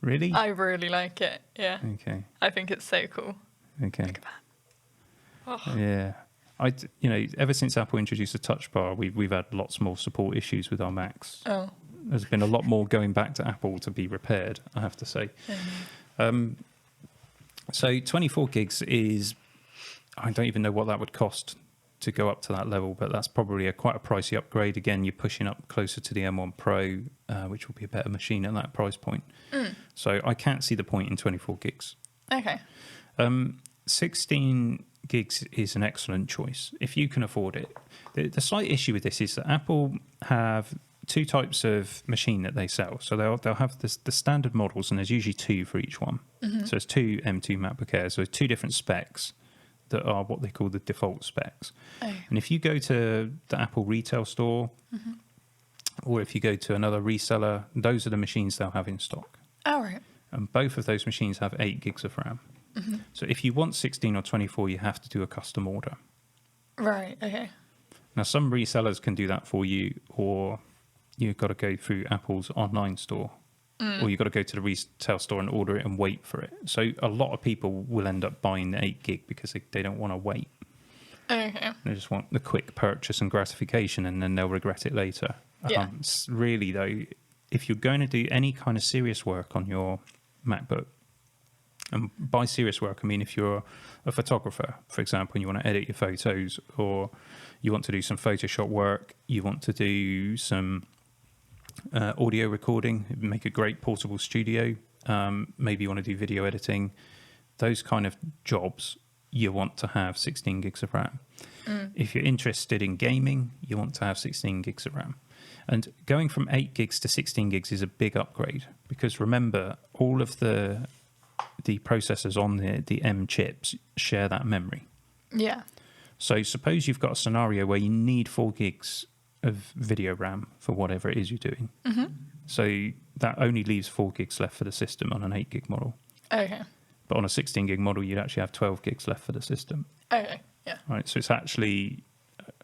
Really? I really like it, yeah. Okay. I think it's so cool. Okay. Look at that. Oh. Yeah. Ever since Apple introduced the touch bar, we've had lots more support issues with our Macs. Oh. There's been a lot more going back to Apple to be repaired, I have to say. So 24 gigs is, I don't even know what that would cost to go up to that level, but that's probably quite a pricey upgrade. Again, you're pushing up closer to the M1 Pro, which will be a better machine at that price point. So I can't see the point in 24 gigs. Okay. 16 gigs is an excellent choice if you can afford it. The slight issue with this is that Apple have two types of machine that they sell. So they'll have the standard models, and there's usually two for each one. So it's two M2 MacBook Airs, so two different specs that are what they call the default specs. Oh. And if you go to the Apple retail store, or if you go to another reseller, those are the machines they'll have in stock. All right. And both of those machines have 8 gigs of RAM. So if you want 16 or 24, you have to do a custom order. Right, okay. Now, some resellers can do that for you, or you've got to go through Apple's online store, or you've got to go to the retail store and order it and wait for it. So a lot of people will end up buying the 8 gig because they don't want to wait. Okay. They just want the quick purchase and gratification, and then they'll regret it later. Yeah. Really, though, if you're going to do any kind of serious work on your MacBook, and by serious work, I mean if you're a photographer, for example, and you want to edit your photos, or you want to do some Photoshop work, you want to do some audio recording, make a great portable studio, maybe you want to do video editing, those kind of jobs, you want to have 16 gigs of RAM. If you're interested in gaming, you want to have 16 gigs of RAM. And going from 8 gigs to 16 gigs is a big upgrade, because remember, all of the processors on the M chips share that memory. Yeah. So suppose you've got a scenario where you need 4 gigs of video RAM for whatever it is you're doing. So that only leaves 4 gigs left for the system on an 8 gig model. Okay. But on a 16 gig model, you'd actually have 12 gigs left for the system. Okay, yeah. Right. So it's actually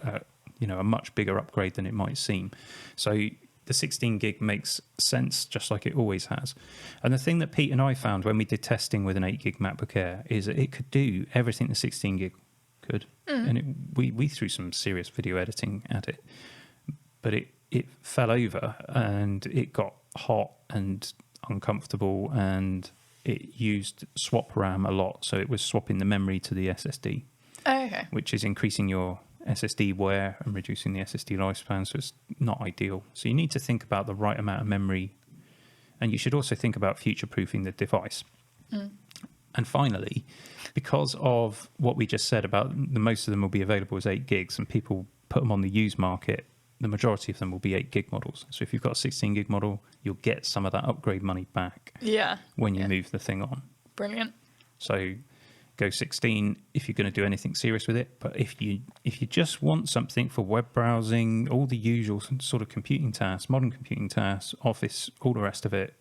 a much bigger upgrade than it might seem. So the 16 gig makes sense, just like it always has. And the thing that Pete and I found when we did testing with an 8 gig MacBook Air is that it could do everything the 16 gig could. And we threw some serious video editing at it. But it fell over, and it got hot and uncomfortable, and it used swap RAM a lot. So it was swapping the memory to the SSD, Okay. which is increasing your SSD wear and reducing the SSD lifespan, so it's not ideal. So you need to think about the right amount of memory And you should also think about future-proofing the device. And finally, because of what we just said about most of them will be available as 8 gigs and people put them on the used market, the majority of them will be 8 gig models. So if you've got a 16 gig model, you'll get some of that upgrade money back when you move the thing on. Brilliant. So go 16 if you're going to do anything serious with it. But if you just want something for web browsing, all the usual sort of computing tasks, modern computing tasks, Office, all the rest of it,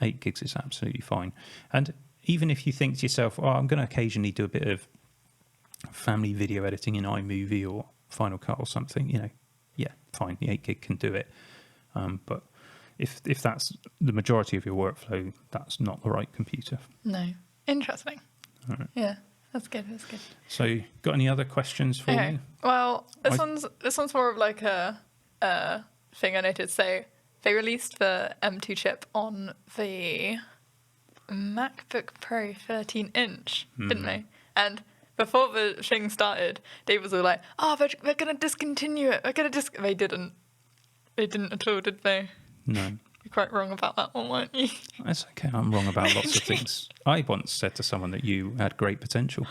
8 gigs is absolutely fine. And even if you think to yourself, oh, I'm going to occasionally do a bit of family video editing in iMovie or Final Cut or something, yeah, fine, the 8 gig can do it. But if that's the majority of your workflow, that's not the right computer. No. Interesting. All right. Yeah, that's good. So, got any other questions for me? Well, this one's more of like a thing I noticed. So they released the M2 chip on the MacBook Pro 13-inch, didn't they? And before the thing started, Dave was all like, "Oh, we're going to discontinue it. They didn't. They didn't at all, did they? No. You're quite wrong about that one, weren't you? That's okay. I'm wrong about lots of things. I once said to someone that you had great potential.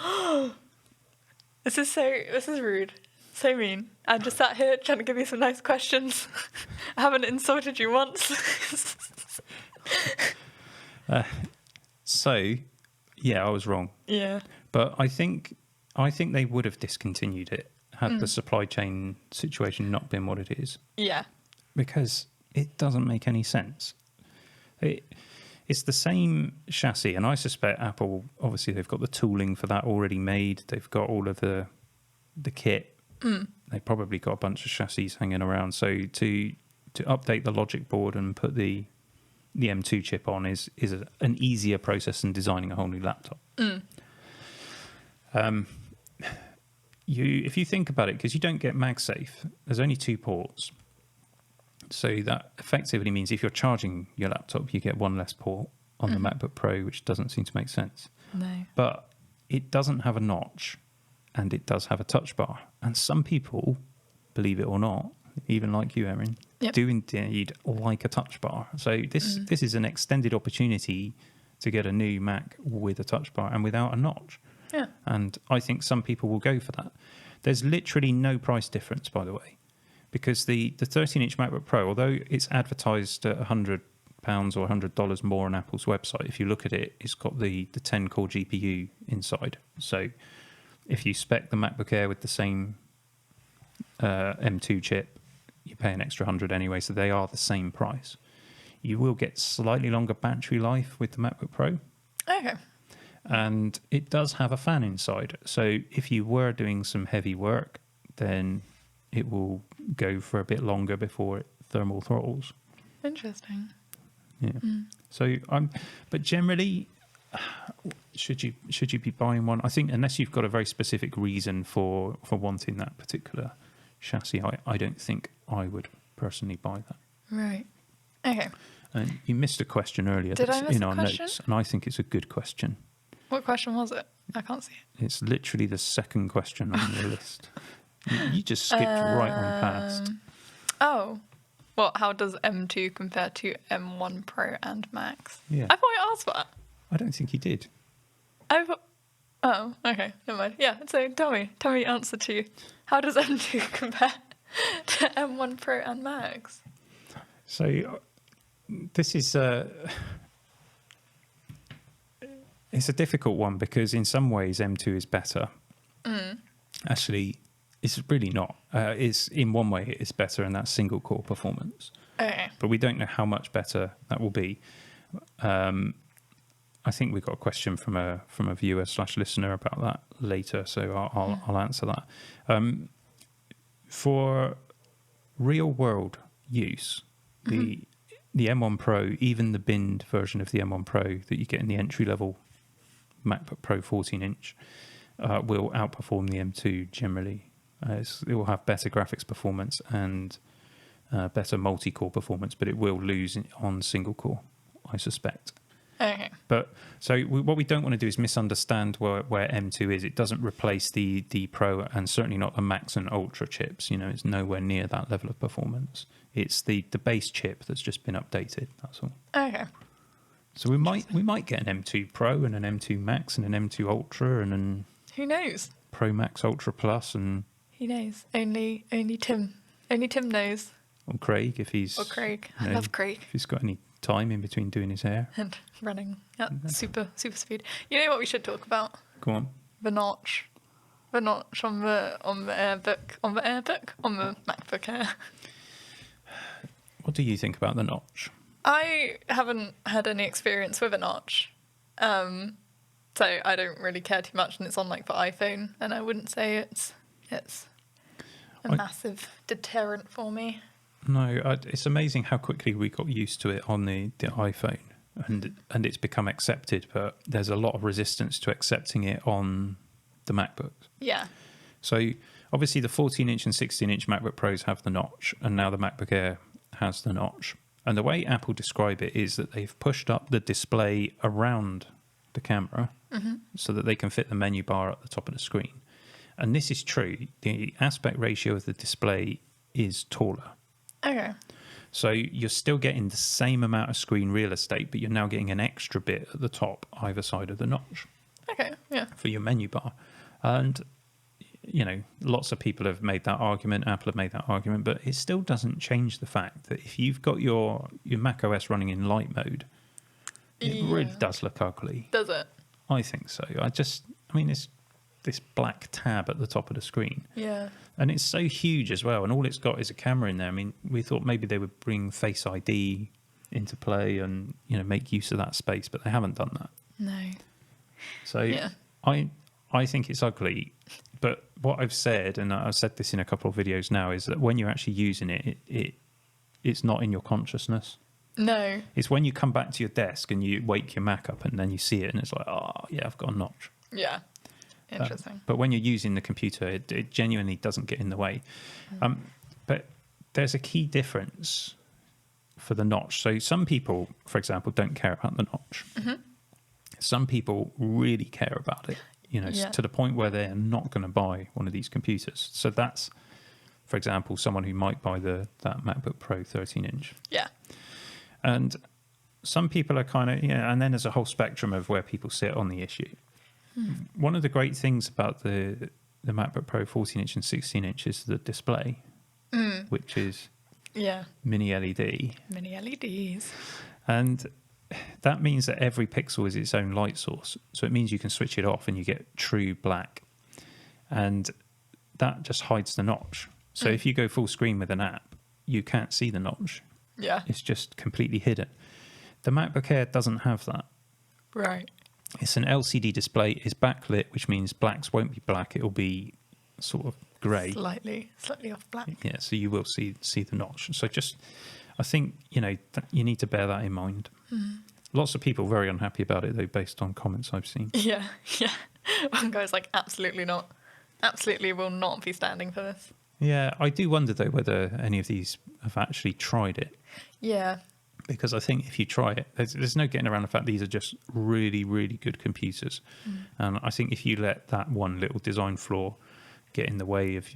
This is rude. So mean. I'm just sat here trying to give you some nice questions. I haven't insulted you once. So, yeah, I was wrong. Yeah. But I think they would have discontinued it had the supply chain situation not been what it is. Yeah. Because it doesn't make any sense. It's the same chassis, and I suspect Apple, obviously, they've got the tooling for that already made. They've got all of the kit. They've probably got a bunch of chassis hanging around. So to update the logic board and put the M2 chip on is an easier process than designing a whole new laptop. If you think about it, because you don't get MagSafe, there's only 2 ports. So that effectively means if you're charging your laptop, you get one less port on the MacBook Pro, which doesn't seem to make sense. No. But it doesn't have a notch, and it does have a touch bar. And some people, believe it or not, even like you, Erin, do indeed like a touch bar. So this is an extended opportunity to get a new Mac with a touch bar and without a notch. Yeah. And I think some people will go for that. There's literally no price difference, by the way, because the 13-inch MacBook Pro, although it's advertised at £100 or $100 more on Apple's website, if you look at it, it's got the 10-core GPU inside. So if you spec the MacBook Air with the same M2 chip, you pay an extra 100 anyway, so they are the same price. You will get slightly longer battery life with the MacBook Pro. Okay. And it does have a fan inside. So if you were doing some heavy work, then it will go for a bit longer before it thermal throttles. Interesting. Yeah. So but generally, should you be buying one? I think unless you've got a very specific reason for wanting that particular chassis, I don't think I would personally buy that. Right. Okay. And you missed a question earlier Did that's I miss in a our question? notes, and I think it's a good question. What question was it? I can't see it. It's literally the second question on the list. You just skipped right on past. Oh. Well, how does M2 compare to M1 Pro and Max? Yeah. I thought I asked that. I don't think you did. Oh, okay. Never mind. Yeah, so tell me the answer to how does M2 compare to M1 Pro and Max? So this is it's a difficult one because in some ways M2 is better. Actually, it's really not. It's in one way it's better, and that's single core performance. Okay. But we don't know how much better that will be. I think we got a question from a viewer / listener about that later, so I'll answer that. For real world use, the M1 Pro, even the binned version of the M1 Pro that you get in the entry level MacBook Pro 14-inch, will outperform the M2 generally. It will have better graphics performance and better multi-core performance, but it will lose on single core, I suspect. Okay. But so what we don't want to do is misunderstand where M2 is. It doesn't replace the Pro and certainly not the Max and Ultra chips. It's nowhere near that level of performance. It's the base chip that's just been updated. That's all. Okay. So we might get an M2 Pro and an M2 Max and an M2 Ultra and an Who knows? Pro Max Ultra Plus and Who knows? Only Tim. Only Tim knows. or Craig if he's Or Craig. I love Craig. if he's got any time in between doing his hair. And running at super speed. You know what we should talk about? Go on. The notch. The notch on the AirBook. On the MacBook Air. What do you think about the notch? I haven't had any experience with a notch. So I don't really care too much, and it's on like the iPhone, and I wouldn't say it's a massive deterrent for me. No, it's amazing how quickly we got used to it on the iPhone, and it's become accepted. But there's a lot of resistance to accepting it on the MacBooks. Yeah. So obviously the 14-inch and 16-inch MacBook Pros have the notch, and now the MacBook Air has the notch. And the way Apple describe it is that they've pushed up the display around the camera so that they can fit the menu bar at the top of the screen. And this is true. The aspect ratio of the display is taller. Okay. So you're still getting the same amount of screen real estate, but you're now getting an extra bit at the top, either side of the notch. Okay, yeah. For your menu bar. And, lots of people have made that argument, Apple have made that argument, but it still doesn't change the fact that if you've got your Mac OS running in light mode, it really does look ugly. Does it? I think so. It's this black tab at the top of the screen. Yeah. And it's so huge as well, and all it's got is a camera in there. I mean, we thought maybe they would bring Face ID into play and, make use of that space, but they haven't done that. No. So Yeah. I think it's ugly, but what I've said, and I've said this in a couple of videos now, is that when you're actually using it's not in your consciousness. No. It's when you come back to your desk and you wake your Mac up and then you see it and it's like, oh, yeah, I've got a notch. Yeah. Interesting. But when you're using the computer, it genuinely doesn't get in the way. But there's a key difference for the notch. So some people, for example, don't care about the notch. Some people really care about it, to the point where they're not going to buy one of these computers. So that's, for example, someone who might buy that MacBook Pro 13-inch. Yeah. And some people are kind of, and then there's a whole spectrum of where people sit on the issue. One of the great things about the MacBook Pro 14-inch and 16-inch is the display, which is mini LED. Mini LEDs. And that means that every pixel is its own light source. So it means you can switch it off and you get true black. And that just hides the notch. So if you go full screen with an app, you can't see the notch. Yeah. It's just completely hidden. The MacBook Air doesn't have that. Right. It's an LCD display. It's backlit, which means blacks won't be black. It'll be sort of grey. Slightly off black. Yeah, so you will see the notch. So I think, you need to bear that in mind. Lots of people very unhappy about it, though, based on comments I've seen. Yeah. One guy's like, absolutely not. Absolutely will not be standing for this. Yeah, I do wonder, though, whether any of these have actually tried it. Yeah. Because I think if you try it, there's no getting around the fact these are just really, really good computers. And I think if you let that one little design flaw get in the way of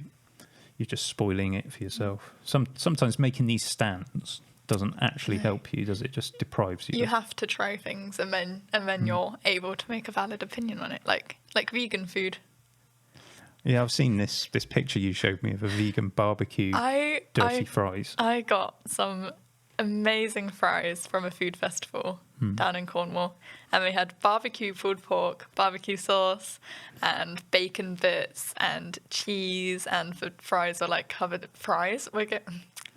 you're just spoiling it for yourself. Sometimes making these stands doesn't actually help you, does it? Just deprives you. You have to try things and then you're able to make a valid opinion on it, like vegan food. Yeah, I've seen this picture you showed me of a vegan barbecue dirty fries. I got some amazing fries from a food festival down in Cornwall, and they had barbecue pulled pork, barbecue sauce, and bacon bits and cheese, and the fries were like covered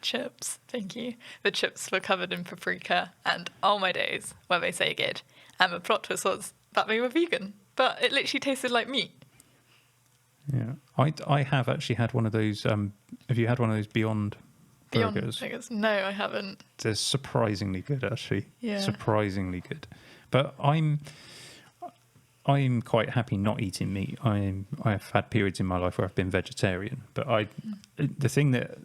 chips. Thank you. The chips were covered in paprika, and oh my days, were they so good. And the plot twist was that they were vegan, but it literally tasted like meat. Yeah, I have actually had one of those. Have you had one of those Beyond burgers? No, I haven't. They're surprisingly good, actually. Yeah. Surprisingly good. But I'm quite happy not eating meat. I've had periods in my life where I've been vegetarian. But the thing that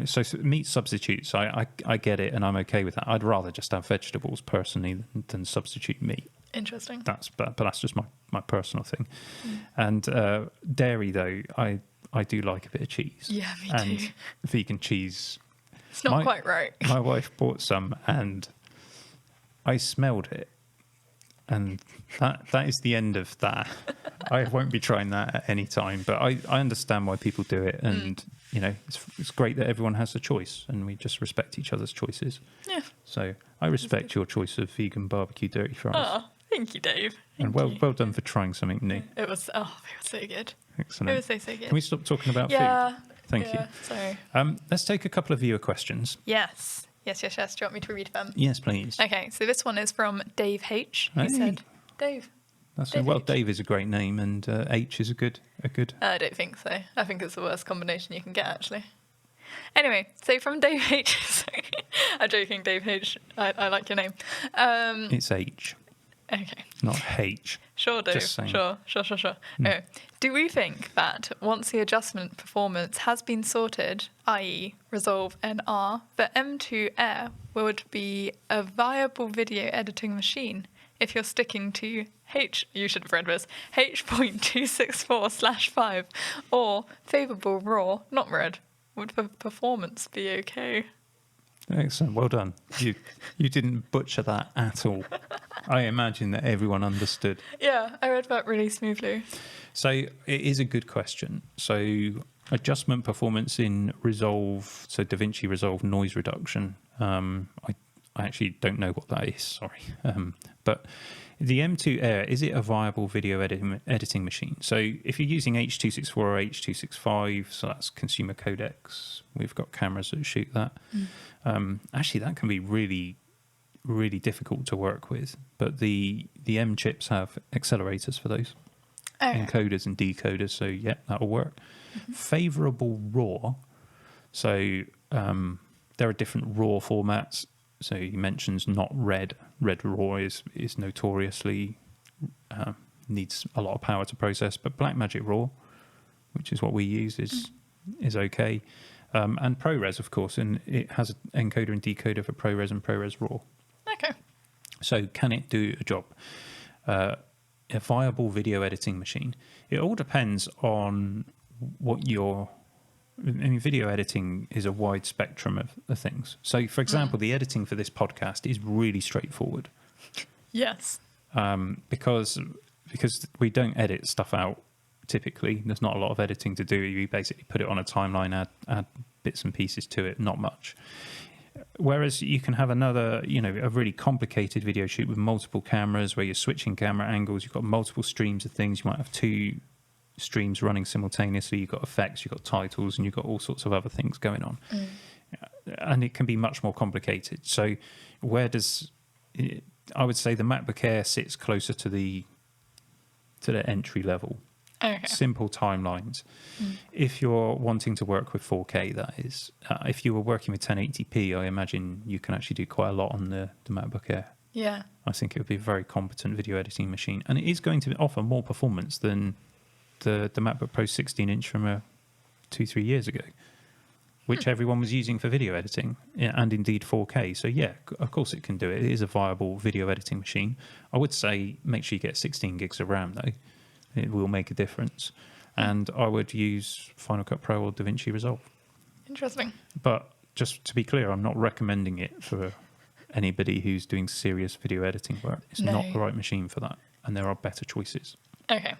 so meat substitutes, I get it, and I'm okay with that. I'd rather just have vegetables personally than substitute meat. Interesting. But that's just my personal thing. And dairy, though, I do like a bit of cheese. Yeah, me and too. vegan cheese. It's not quite right. My wife bought some, and I smelled it, and that is the end of that. I won't be trying that at any time, but I understand why people do it, and it's great that everyone has a choice, and we just respect each other's choices. Yeah. So I respect your choice of vegan barbecue dirty fries. Oh, thank you, Dave. And well done for trying something new. It was so good. Excellent. It was so good. Can we stop talking about Yeah. food? Thank you. Sorry. Let's take a couple of viewer questions. Yes. Do you want me to read them? Yes, please. Okay, so this one is from Dave H. Who Hey. said, Dave. Dave H. Dave is a great name, and H is a good. I don't think so. I think it's the worst combination you can get, actually. Anyway, so from Dave H. Sorry. I'm joking, Dave H. I like your name. It's H, Okay. not H. Sure, Dave. Just saying. Sure. Oh. Do we think that once the adjustment performance has been sorted, i.e. Resolve NR, the M2 Air would be a viable video editing machine if you're sticking to you should have read this, H.264/5 or favourable RAW, not red? Would the performance be okay? Excellent, well done. You didn't butcher that at all. I imagine that everyone understood. Yeah, I read that really smoothly. So it is a good question. So adjustment performance in Resolve, so DaVinci Resolve noise reduction. I actually don't know what that is, sorry. But the M2 Air, is it a viable video editing machine? So if you're using H.264 or H.265, so that's consumer codecs, we've got cameras that shoot that. Actually, that can be really, really difficult to work with. But the M chips have accelerators for those. Okay. Encoders and decoders, so yeah, that'll work. Favorable RAW, so there are different RAW formats. So he mentions not red. Red RAW is notoriously needs a lot of power to process, but Blackmagic RAW, which is what we use, is okay. And ProRes, of course, and it has an encoder and decoder for ProRes and ProRes RAW. Okay. So can it do a job? A viable video editing machine. It all depends on what video editing is a wide spectrum of things. So, for example, the editing for this podcast is really straightforward. Yes. Because we don't edit stuff out typically. There's not a lot of editing to do. You basically put it on a timeline, add bits and pieces to it, not much. Whereas you can have another, a really complicated video shoot with multiple cameras where you're switching camera angles, you've got multiple streams of things. You might have two streams running simultaneously, you've got effects, you've got titles, and you've got all sorts of other things going on. And it can be much more complicated. So I would say the MacBook Air sits closer to the entry level. Okay. Simple timelines. If you're wanting to work with 4K, that is. If you were working with 1080p, I imagine you can actually do quite a lot on the MacBook Air. Yeah. I think it would be a very competent video editing machine. And it is going to offer more performance than the MacBook Pro 16-inch from 2-3 years ago, which everyone was using for video editing, and indeed 4K. So yeah, of course it can do it. It is a viable video editing machine. I would say make sure you get 16 gigs of RAM, though. It will make a difference. And I would use Final Cut Pro or DaVinci Resolve. Interesting. But just to be clear, I'm not recommending it for anybody who's doing serious video editing work. It's not the right machine for that, and there are better choices. Okay.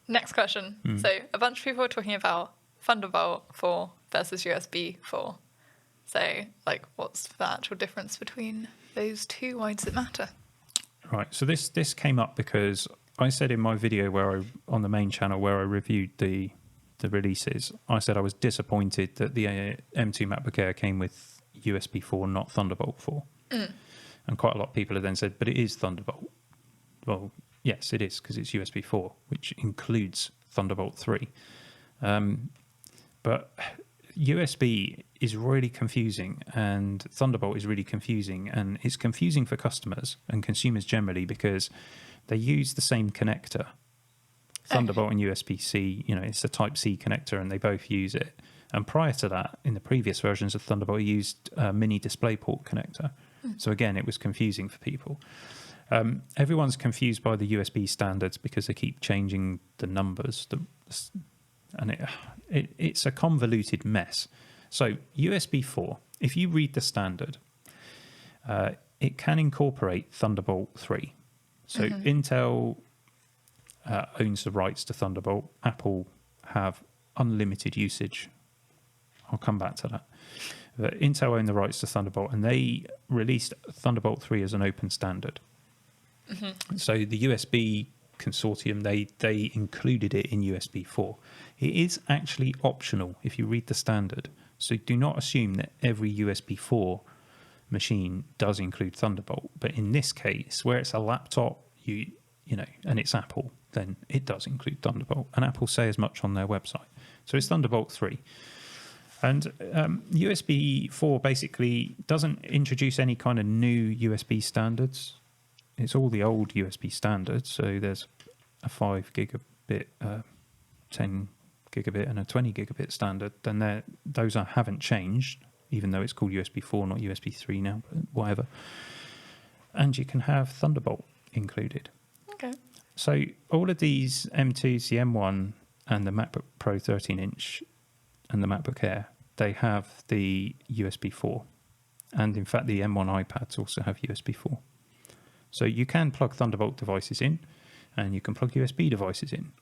Next question. So a bunch of people are talking about Thunderbolt 4 versus USB 4. So, what's the actual difference between those two? Why does it matter? Right. So this came up because I said in my video on the main channel where I reviewed the releases, I said I was disappointed that the M2 MacBook Air came with USB 4, not Thunderbolt 4. And quite a lot of people have then said, but it is Thunderbolt. Well, yes, it is, because it's USB 4, which includes Thunderbolt 3. But USB is really confusing, and Thunderbolt is really confusing, and it's confusing for customers and consumers generally because they use the same connector. Thunderbolt and USB-C, it's a Type-C connector, and they both use it. And prior to that, in the previous versions of Thunderbolt, it used a mini DisplayPort connector. So again, it was confusing for people. Everyone's confused by the USB standards because they keep changing the numbers, and it's a convoluted mess. So USB 4, if you read the standard, it can incorporate Thunderbolt 3. So Intel owns the rights to Thunderbolt. Apple have unlimited usage. I'll come back to that. But Intel own the rights to Thunderbolt, and they released Thunderbolt 3 as an open standard. So the USB consortium, they included it in USB 4. It is actually optional if you read the standard. So do not assume that every USB 4 machine does include Thunderbolt. But in this case, where it's a laptop, you know, and it's Apple, then it does include Thunderbolt. And Apple say as much on their website. So it's Thunderbolt 3. And USB 4 basically doesn't introduce any kind of new USB standards. It's all the old USB standards. So there's a 5 gigabit, 10 gigabit, and a 20 gigabit standard. Then those haven't changed, even though it's called USB 4, not USB 3 now, but whatever. And you can have Thunderbolt included. Okay. So all of these M2s, the M1 and the MacBook Pro 13-inch and the MacBook Air, they have the USB 4. And in fact, the M1 iPads also have USB 4. So you can plug Thunderbolt devices in, and you can plug USB devices in.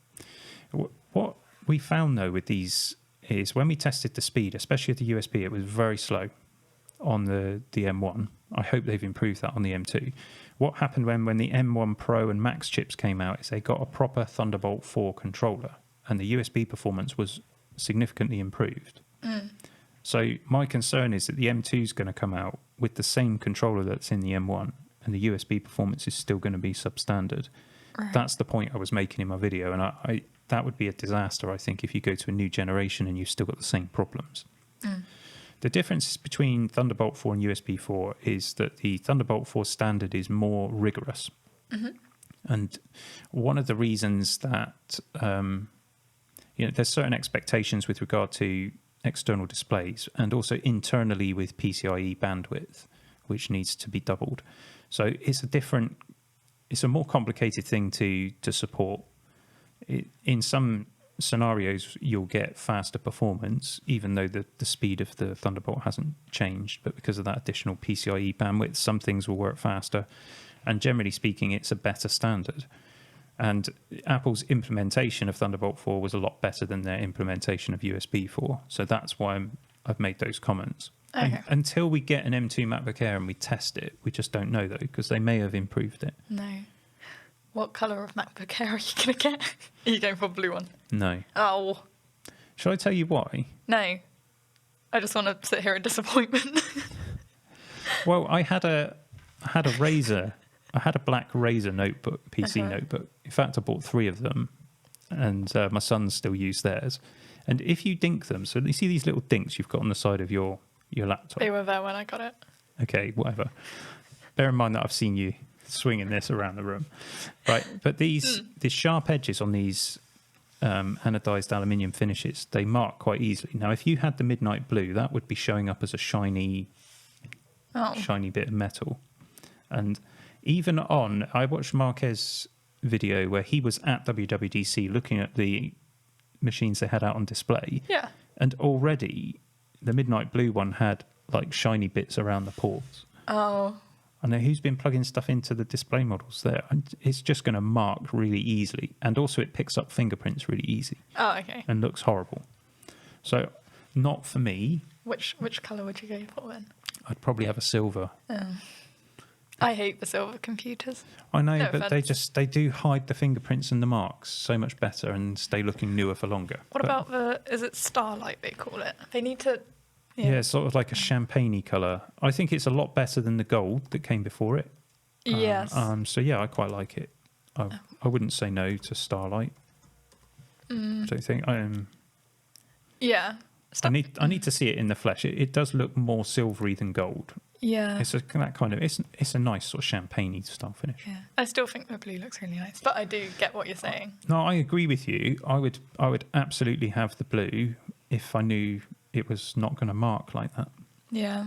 What we found, though, with these is when we tested the speed, especially with the USB, it was very slow on the M1. I hope they've improved that on the M2. What happened when the M1 Pro and Max chips came out is they got a proper Thunderbolt 4 controller, and the USB performance was significantly improved. So my concern is that the M2 is going to come out with the same controller that's in the M1, and the USB performance is still going to be substandard. Right. That's the point I was making in my video, and I that would be a disaster, I think, if you go to a new generation and you've still got the same problems. The difference between Thunderbolt 4 and USB 4 is that the Thunderbolt 4 standard is more rigorous. And one of the reasons that there's certain expectations with regard to external displays, and also internally with PCIe bandwidth, which needs to be doubled. So it's a more complicated thing to support. In some scenarios, you'll get faster performance, even though the speed of the Thunderbolt hasn't changed. But because of that additional PCIe bandwidth, some things will work faster. And generally speaking, it's a better standard. And Apple's implementation of Thunderbolt 4 was a lot better than their implementation of USB 4. So that's why I've made those comments. Okay. Until we get an M2 MacBook Air and we test it, we just don't know, though, because they may have improved it. No. What colour of MacBook Air are you going to get? Are you going for a blue one? No. Oh. Shall I tell you why? No. I just want to sit here in disappointment. Well, I had a Razer. I had a black Razer notebook, PC notebook. In fact, I bought 3 of them, and my sons still use theirs. And if you dink them, so you see these little dinks you've got on the side of your laptop? They were there when I got it. Okay, whatever. Bear in mind that I've seen you swinging this around the room. Right, but the sharp edges on these anodized aluminium finishes, they mark quite easily. Now, if you had the midnight blue, that would be showing up as a shiny bit of metal. And even I watched Marquez's video where he was at WWDC looking at the machines they had out on display. Yeah. And already the midnight blue one had like shiny bits around the ports. Oh. I know who's been plugging stuff into the display models there. And it's just going to mark really easily. And also it picks up fingerprints really easy. Oh, okay. And looks horrible. So not for me. Which colour would you go for then? I'd probably have a silver. I hate the silver computers. I know, no but offense. they do hide the fingerprints and the marks so much better and stay looking newer for longer. What about is it Starlight they call it? They need to... Yeah, sort of like a champagne-y colour. I think it's a lot better than the gold that came before it. Yes. So yeah, I quite like it. I wouldn't say no to Starlight. I don't think. Yeah. I need to see it in the flesh. It does look more silvery than gold. Yeah. It's a nice sort of champagne-y style finish. Yeah. I still think the blue looks really nice, but I do get what you're saying. No, I agree with you. I would absolutely have the blue if I knew it was not going to mark like that. Yeah.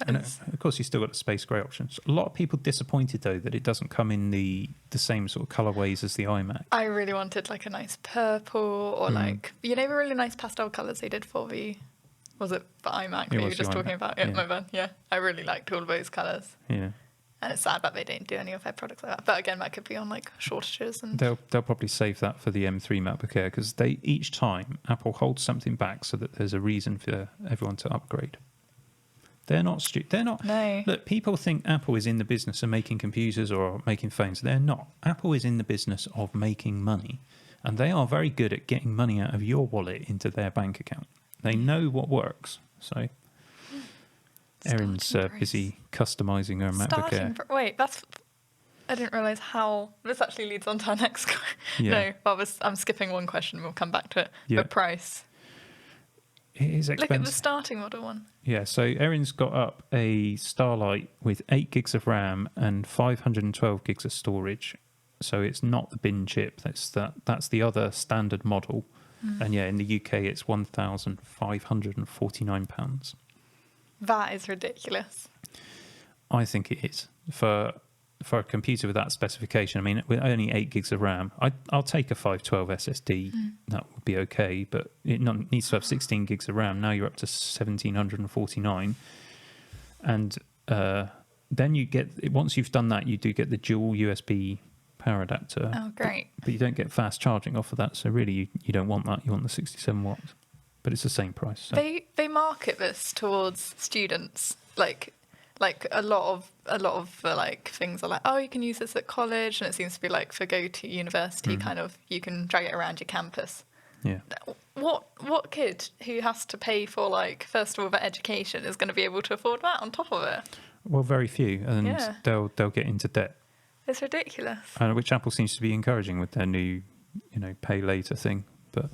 And of course, you still got the space grey options. A lot of people disappointed though that it doesn't come in the same sort of colourways as the iMac. I really wanted like a nice purple or like, the really nice pastel colours they did for the, was it the iMac that you were just talking about? Yeah, my bad. Yeah, I really liked all those colours. Yeah. And it's sad that they don't do any of their products like that. But again, that could be on like shortages. And They'll probably save that for the M3 MacBook Air because each time Apple holds something back so that there's a reason for everyone to upgrade. They're not stupid. They're not. No. Look, people think Apple is in the business of making computers or making phones. They're not. Apple is in the business of making money. And they are very good at getting money out of your wallet into their bank account. They know what works. So Erin's busy customising her MacBook Air. Wait, I didn't realise how... This actually leads on to our next question. Yeah. No, I'm skipping one question. We'll come back to it. Yeah. The price. It is expensive. Look at the starting model one. Yeah, so Erin's got up a Starlight with 8 gigs of RAM and 512 gigs of storage. So it's not the bin chip. That's the other standard model. And yeah, in the UK, it's £1,549. That is ridiculous. I think it is. For a computer with that specification, I mean, with only 8 gigs of RAM, I'll take a 512 SSD. That would be okay, but it needs to have 16 gigs of RAM. Now you're up to 1,749. And then you get, once you've done that, you do get the dual USB power adapter. Oh, great. But you don't get fast charging off of that, so really you don't want that. You want the 67 watts. But it's the same price. So. They market this towards students, like a lot of like things are like, oh, you can use this at college, and it seems to be like for go to university kind of, you can drag it around your campus. Yeah. What kid who has to pay for like first of all the education is going to be able to afford that on top of it? Well, very few, and they'll get into debt. It's ridiculous. Which Apple seems to be encouraging with their new, pay later thing. But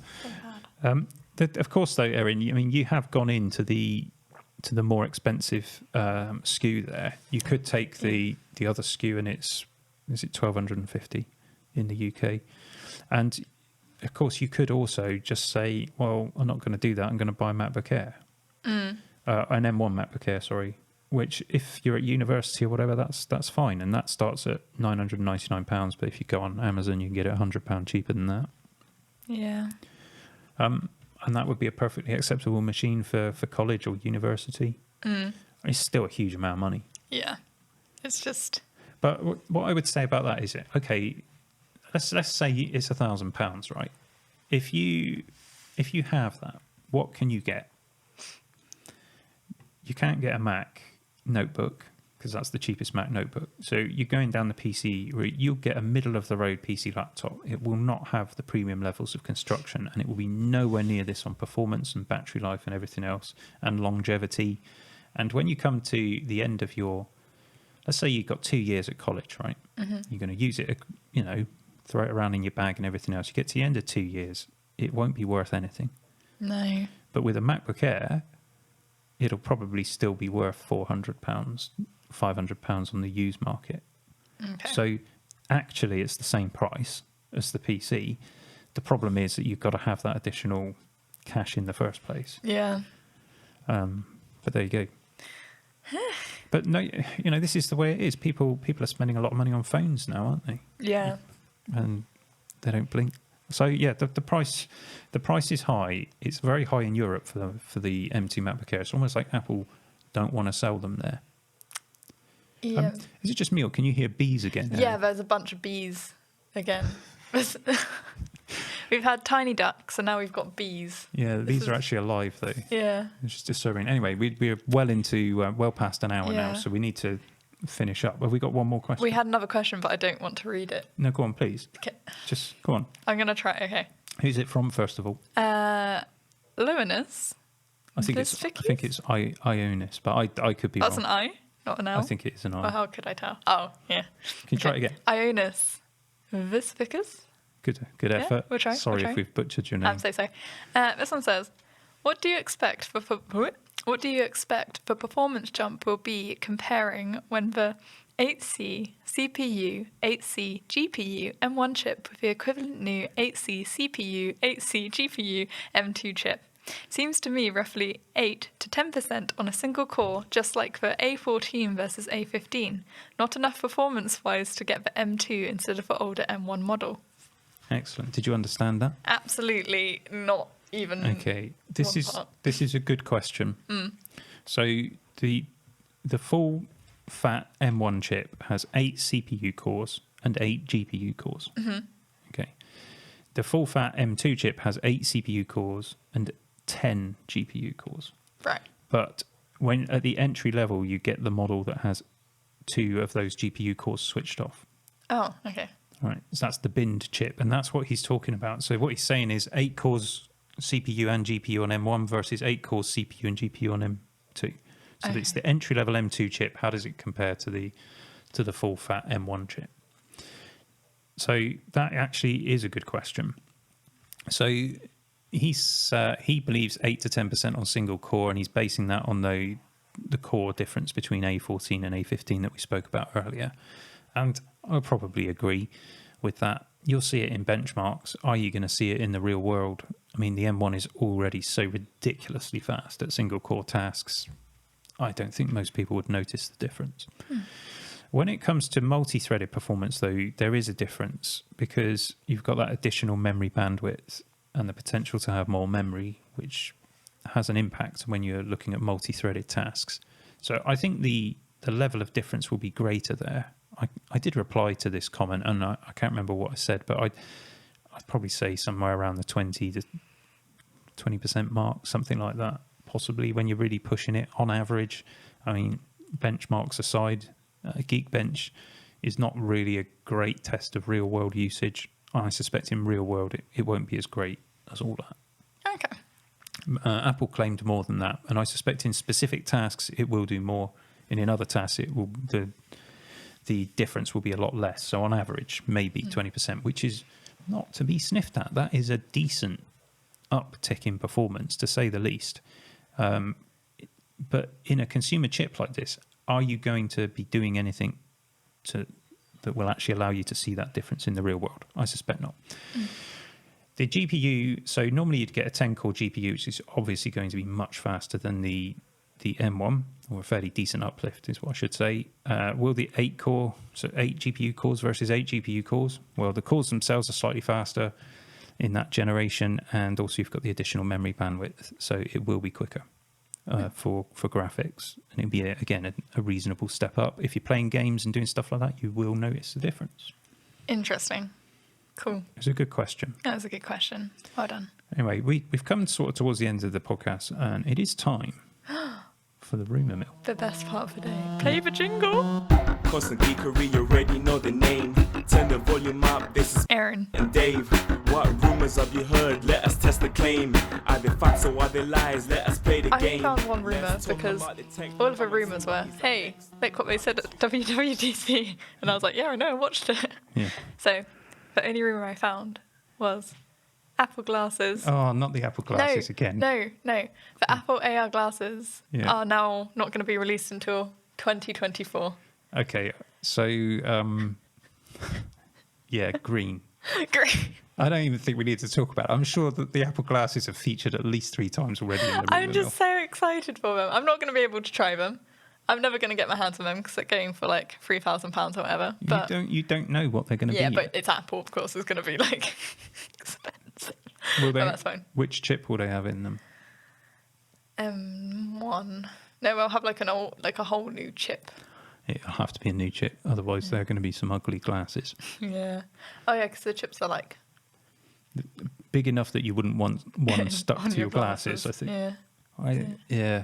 of course, though, Erin, I mean, you have gone into the more expensive SKU there. You could take the other SKU, and is it 1,250 in the UK? And of course, you could also just say, well, I'm not going to do that. I'm going to buy a MacBook Air, an M1 MacBook Air, sorry. Which, if you're at university or whatever, that's fine, and that starts at £999. But if you go on Amazon, you can get it £100 cheaper than that. Yeah. And that would be a perfectly acceptable machine for college or university. It's still a huge amount of money. Yeah. It's just... But what I would say about that is, okay, let's say it's £1,000, right? If you have that, what can you get? You can't get a Mac notebook because that's the cheapest Mac notebook. So you're going down the PC route. You'll get a middle-of-the-road PC laptop. It will not have the premium levels of construction, and it will be nowhere near this on performance and battery life and everything else and longevity. And when you come to the end of let's say you've got 2 years at college, right? You're going to use it, throw it around in your bag and everything else. You get to the end of 2 years, it won't be worth anything. No. But with a MacBook Air, it'll probably still be worth £400, £500 on the used market. Okay. So actually, it's the same price as the PC. The problem is that you've got to have that additional cash in the first place. Yeah. But there you go. But no, this is the way it is. People are spending a lot of money on phones now, aren't they? Yeah. And they don't blink. So yeah, the price is high. It's very high in Europe for the M2 MacBook Air. It's almost like Apple don't want to sell them there. Yeah. Is it just me, or can you hear bees again? Yeah, there's a bunch of bees again. We've had tiny ducks, and now we've got bees. Yeah, these are actually alive though. Yeah. It's just disturbing. Anyway, we're well past an hour now, so we need to finish up. Have we got one more question? We had another question, but I don't want to read it. No, go on, please. Okay. Just go on. I'm going to try. Okay. Who's it from, first of all? Luminous. I think it's Ionis, but I could be wrong. That's an I, not an L. I think it is an I. Well, how could I tell? Oh, yeah. Can you try it again? Ionis Visficus. Good effort. We'll try. Sorry if we've butchered your name. I'm so sorry. This one says, what do you expect for performance jump will be comparing when the 8C CPU, 8C GPU, M1 chip with the equivalent new 8C CPU, 8C GPU, M2 chip? Seems to me roughly 8 to 10% on a single core, just like the A14 versus A15. Not enough performance-wise to get the M2 instead of the older M1 model. Excellent. Did you understand that? Absolutely not even. Okay. This is a good question. So the full fat M1 chip has 8 CPU cores and 8 GPU cores. Okay. The full fat M2 chip has 8 CPU cores and 10 GPU cores. Right. But when at the entry level, you get the model that has 2 of those GPU cores switched off. Oh, okay. All right. So that's the binned chip, and that's what he's talking about. So what he's saying is 8 cores CPU and GPU on M1 versus 8 cores CPU and GPU on M2. So it's the entry level M2 chip. How does it compare to the full fat M1 chip? So that actually is a good question. So he believes 8 to 10% on single core, and he's basing that on the core difference between A14 and A15 that we spoke about earlier. And I'll probably agree with that. You'll see it in benchmarks. Are you going to see it in the real world? I mean, the M1 is already so ridiculously fast at single core tasks. I don't think most people would notice the difference. When it comes to multi-threaded performance, though, there is a difference because you've got that additional memory bandwidth and the potential to have more memory, which has an impact when you're looking at multi-threaded tasks. So I think the level of difference will be greater there. I did reply to this comment, and I can't remember what I said, but I'd probably say somewhere around the 20% mark, something like that, possibly when you're really pushing it on average. I mean, benchmarks aside, Geekbench is not really a great test of real-world usage. I suspect in real world it won't be as great as all that. Okay. Apple claimed more than that, and I suspect in specific tasks it will do more, and in other tasks the difference will be a lot less. So on average, maybe 20%, which is not to be sniffed at. That is a decent uptick in performance, to say the least. But in a consumer chip like this, are you going to be doing anything that will actually allow you to see that difference in the real world? I suspect not. The GPU, so normally you'd get a 10-core GPU, which is obviously going to be much faster than the M1, or a fairly decent uplift is what I should say. Will the 8-core, so 8 GPU cores versus 8 GPU cores? Well, the cores themselves are slightly faster in that generation, and also you've got the additional memory bandwidth, so it will be quicker for graphics, and it'll be again a reasonable step up. If you're playing games and doing stuff like that, you will notice the difference. Interesting. Cool. It's a good question. That was a good question. Well done. Anyway, we've come sort of towards the end of the podcast, and it is time for the Rumour Mill. The best part of the day. Play the jingle. Constant geekery, you already know the name. Turn the volume up, this is Aaron. and Dave. What rumours have you heard? Let us test the claim. Are they facts or are they lies? Let us play the game. I found one rumour because all of the rumours were, hey, look what they said at WWDC. And I was like, yeah, I know, I watched it. Yeah. So the only rumour I found was Apple glasses. Oh, not the Apple glasses again. No. The Apple AR glasses Yeah. are now not going to be released until 2024. Okay, so yeah, green. Great. I don't even think we need to talk about it. I'm sure that the Apple glasses have featured at least 3 times already in the Rumour I'm just so excited for them. I'm not going to be able to try them. I'm never going to get my hands on them because they're going for like £3,000 or whatever. But You don't know what they're going to be. yeah, but yet. it's Apple, of course. It's going to be like expensive. Will they, But that's fine. Which chip will they have in them? M1. No, we'll have like a whole new chip. It'll have to be a new chip, otherwise they're going to be some ugly glasses. Yeah. Oh yeah, because the chips are like Big enough that you wouldn't want one stuck on to your glasses, I think. Yeah. Yeah.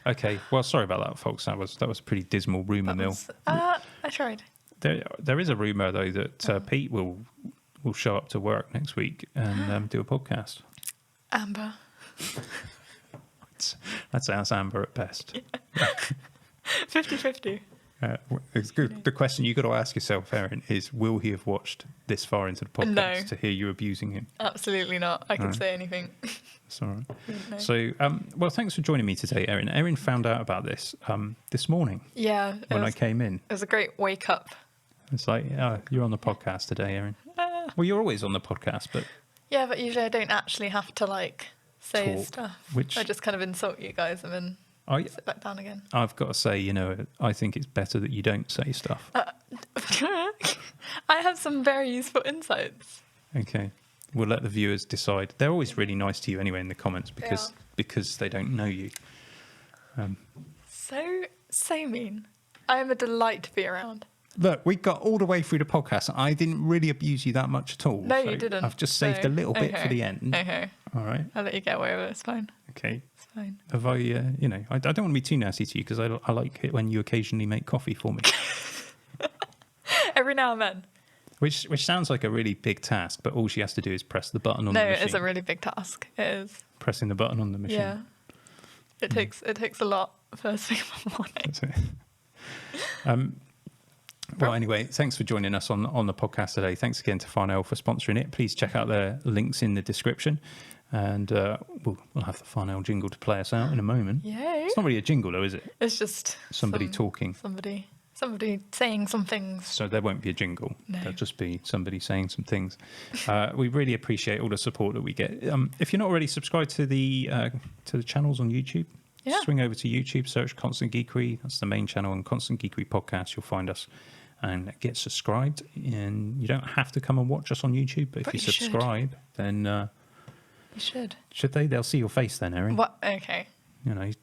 Okay. Well, sorry about that, folks. That was a pretty dismal rumour mill. I tried. There is a rumour though that Pete will show up to work next week and do a podcast. Amber. That sounds Amber at best. 50-50. It's good. The question you got to ask yourself, Erin, is: will he have watched this far into the podcast No. to hear you abusing him? Absolutely not. I can Right. say anything. That's all right. No. So, well, thanks for joining me today, Erin. Erin found out about this this morning Yeah. when I came in. It was a great wake up. It's like, you're on the podcast today, Erin. Well, you're always on the podcast, but Yeah, but usually I don't actually have to like say talk, stuff. which I just kind of insult you guys and then sit back down again. I've got to say, I think it's better that you don't say stuff. I have some very useful insights. Okay. We'll let the viewers decide. They're always really nice to you anyway in the comments because they don't know you. So mean. I am a delight to be around. Look, we got all the way through the podcast and I didn't really abuse you that much at all. No, you didn't. I've just saved a little bit for the end. Okay. All right. I'll let you get away with it. It's fine. Okay. It's fine. Have I, I don't want to be too nasty to you because I like it when you occasionally make coffee for me. Every now and then. Which sounds like a really big task, but all she has to do is press the button on the machine. No, it is a really big task. It is. Pressing the button on the machine. Yeah. It takes a lot first thing in the morning. That's it. Well, anyway, thanks for joining us on the podcast today. Thanks again to Farnell for sponsoring it. Please check out their links in the description. And we'll have the Farnell jingle to play us out in a moment. Yay. It's not really a jingle, though, is it? It's just somebody talking. Somebody saying some things. So there won't be a jingle. No. There'll just be somebody saying some things. We really appreciate all the support that we get. If you're not already subscribed to the channels on YouTube, swing over to YouTube, search Constant Geekery. That's the main channel, and Constant Geekery Podcast. You'll find us and get subscribed. And you don't have to come and watch us on YouTube, but if you subscribe, then you should. Should they? They'll see your face then, Erin. What? Okay.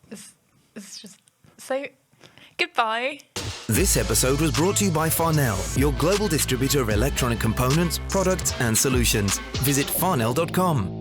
It's just say goodbye. This episode was brought to you by Farnell, your global distributor of electronic components, products and solutions. Visit farnell.com.